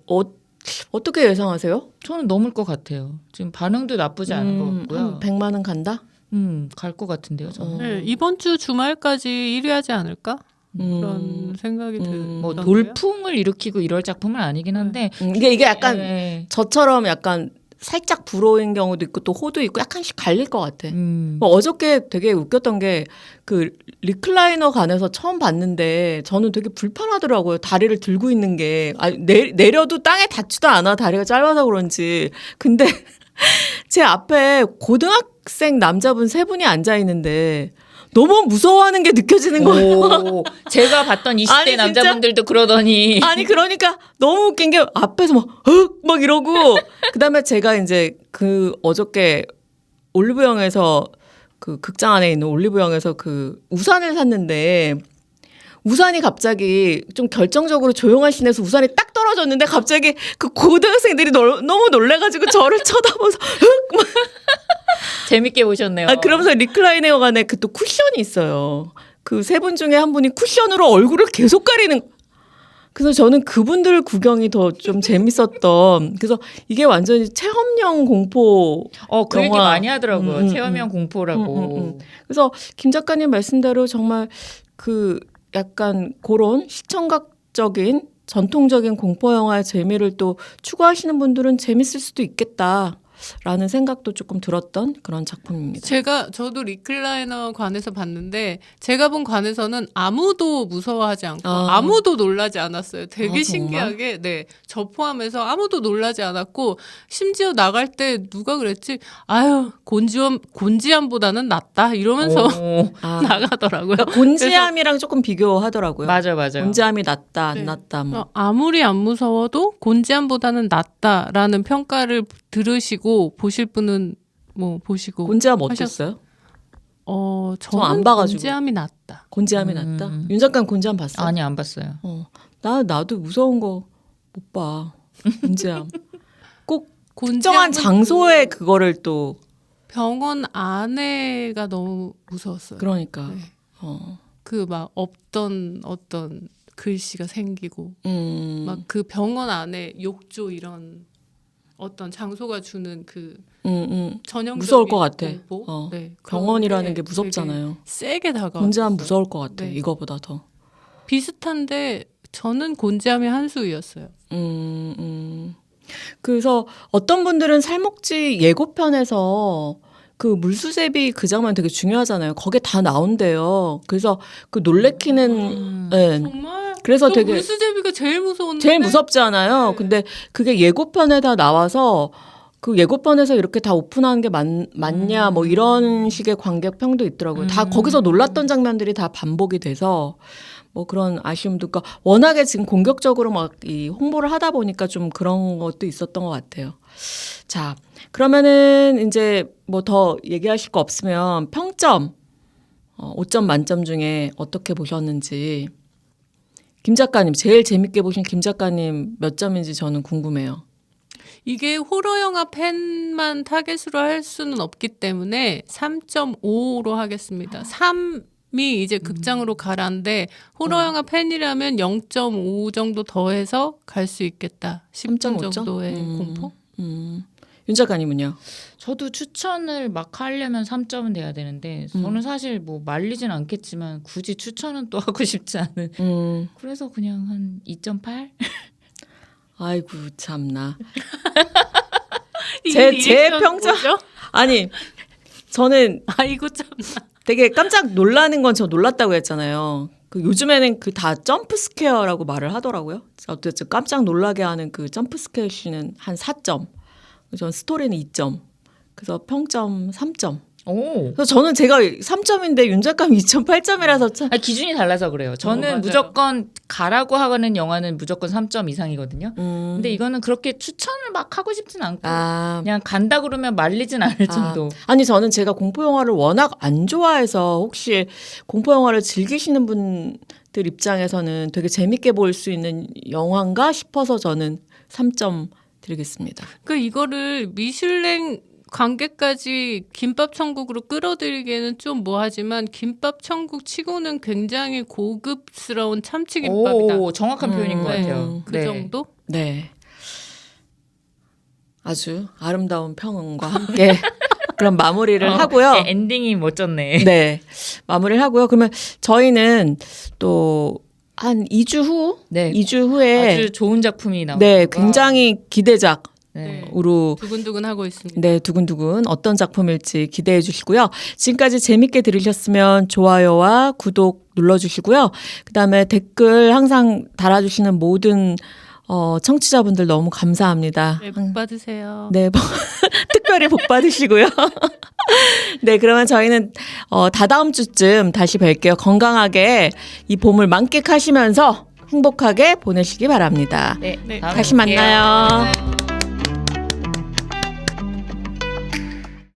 어떻게 예상하세요? 저는 넘을 것 같아요. 지금 반응도 나쁘지 않은 것 같고요. 한 100만은 간다? 갈 것 같은데요. 저는. 네, 이번 주 주말까지 1위 하지 않을까? 그런 생각이 들던데요. 뭐 돌풍을 일으키고 이럴 작품은 아니긴 한데 이게 약간 네. 저처럼 약간 살짝 불호인 경우도 있고 또 호도 있고 약간씩 갈릴 것 같아. 뭐 어저께 되게 웃겼던 게 그 리클라이너 관에서 처음 봤는데 저는 되게 불편하더라고요. 다리를 들고 있는 게 내려도 땅에 닿지도 않아. 다리가 짧아서 그런지. 근데 제 앞에 고등학생 남자분 3분이 앉아 있는데 너무 무서워하는 게 느껴지는 거예요. 제가 봤던 20대 아니, 진짜? 남자분들도 그러더니 아니 그러니까 너무 웃긴 게 앞에서 막 이러고 그다음에 제가 이제 그 어저께 올리브영에서 그 극장 안에 있는 올리브영에서 그 우산을 샀는데 우산이 갑자기 좀 결정적으로 조용한 씬에서 우산이 딱 떨어졌는데 갑자기 그 고등학생들이 너무 놀래가지고 저를 쳐다보면서 재밌게 보셨네요. 그러면서 리클라이너 안에 그 또 쿠션이 있어요. 그 세 분 중에 한 분이 쿠션으로 얼굴을 계속 가리는. 그래서 저는 그분들 구경이 더 좀 재밌었던. 그래서 이게 완전히 체험형 공포. 그 얘기 영화. 많이 하더라고요. 체험형 공포라고. 그래서 김 작가님 말씀대로 정말 그 약간 그런 시청각적인 전통적인 공포 영화의 재미를 또 추구하시는 분들은 재밌을 수도 있겠다라는 생각도 조금 들었던 그런 작품입니다. 저도 리클라이너 관에서 봤는데 제가 본 관에서는 아무도 무서워하지 않고 아무도 놀라지 않았어요. 되게 정말? 신기하게 네, 저 포함해서 아무도 놀라지 않았고 심지어 나갈 때 누가 그랬지? 아유 곤지암보다는 낫다 이러면서 나가더라고요. 곤지암이랑 조금 비교하더라고요. 맞아요. 곤지암이 낫다 안 네. 낫다 뭐. 아무리 안 무서워도 곤지암보다는 낫다라는 평가를 들으시고 보실 분은 뭐 보시고 곤지암 어땠어요? 저는 안 봐가지고. 곤지암이 낫다. 곤지암이 낫다. 윤 작가는 곤지암 봤어요? 아니 안 봤어요. 나도 무서운 거 못 봐. 곤지암. 꼭 곤지암은 특정한 장소에 그거를 또 병원 안에가 너무 무서웠어요. 그러니까. 네. 어. 그 막 없던 어떤 글씨가 생기고 막 음. 그 병원 안에 욕조 이런 어떤 장소가 주는 그 전형적인 무서울 것 같아. 공포? 네, 병원이라는 게 되게 무섭잖아요. 세게 다가왔어요. 곤지암 무서울 것 같아. 네. 이거보다 더. 비슷한데 저는 곤지암이 한 수였어요. 그래서 어떤 분들은 살목지 예고편에서 그 물수제비 그 장면 되게 중요하잖아요. 거기에 다 나온대요. 그래서 그 놀래키는 네. 정말? 그래서 저 되게 물수제비가 제일 무서웠는데 제일 무섭잖아요. 네. 근데 그게 예고편에 다 나와서 그 예고편에서 이렇게 다 오픈하는 게 맞냐 뭐 이런 식의 관객평도 있더라고요. 다 거기서 놀랐던 장면들이 다 반복이 돼서 뭐 그런 아쉬움도 그러니까 워낙에 지금 공격적으로 막 이 홍보를 하다 보니까 좀 그런 것도 있었던 것 같아요. 자, 그러면은 이제 뭐 더 얘기하실 거 없으면 평점 5점 만점 중에 어떻게 보셨는지 김 작가님 제일 재밌게 보신 김 작가님 몇 점인지 저는 궁금해요. 이게 호러 영화 팬만 타겟으로 할 수는 없기 때문에 3.5로 하겠습니다. 3이 이제 극장으로 가라인데 호러 영화 팬이라면 0.5 정도 더해서 갈 수 있겠다. 10점 3.5 점? 정도의 공포? 윤 작가님은요? 저도 추천을 막 하려면 3점은 돼야 되는데 저는 사실 뭐 말리진 않겠지만 굳이 추천은 또 하고 싶지 않은 그래서 그냥 한 2.8? 아이고 참나. 이 제 리액션 평점 뭐죠? 아니 저는 아이고 참나. 되게 깜짝 놀라는 건 저 놀랐다고 했잖아요. 그 요즘에는 그 다 점프 스퀘어라고 말을 하더라고요. 어쨌든 깜짝 놀라게 하는 그 점프 스퀘어 씬은 한 4점. 전 스토리는 2점. 그래서 평점 3점. 오. 그래서 저는 제가 3점인데 윤 작가님 2.8점이라서 참. 기준이 달라서 그래요. 저는 맞아요. 무조건 가라고 하는 영화는 무조건 3점 이상이거든요. 근데 이거는 그렇게 추천을 막 하고 싶진 않고 그냥 간다 그러면 말리진 않을 정도. 아니 저는 제가 공포 영화를 워낙 안 좋아해서 혹시 공포 영화를 즐기시는 분들 입장에서는 되게 재밌게 볼 수 있는 영화인가 싶어서 저는 3점 드리겠습니다. 그 이거를 미슐랭 관계까지 김밥 천국으로 끌어들이기에는 좀 뭐하지만 김밥 천국 치고는 굉장히 고급스러운 참치김밥이다. 오, 정확한 표현인 것 네, 같아요. 그 정도? 네. 아주 아름다운 평론과 함께 그럼 마무리를 하고요. 엔딩이 멋졌네. 네. 마무리를 하고요. 그러면 저희는 또 한 2주 후? 네. 2주 후에 아주 좋은 작품이 나오고 네, 굉장히 기대작 네. 으로 두근두근 하고 있습니다. 네, 두근두근 어떤 작품일지 기대해 주시고요. 지금까지 재밌게 들으셨으면 좋아요와 구독 눌러주시고요. 그다음에 댓글 항상 달아주시는 모든 청취자분들 너무 감사합니다. 네, 복 받으세요. 네, 특별히 복 받으시고요. 네, 그러면 저희는 다다음 주쯤 다시 뵐게요. 건강하게 이 봄을 만끽하시면서 행복하게 보내시기 바랍니다. 네, 네. 다음에 다시 볼게요. 만나요. 네.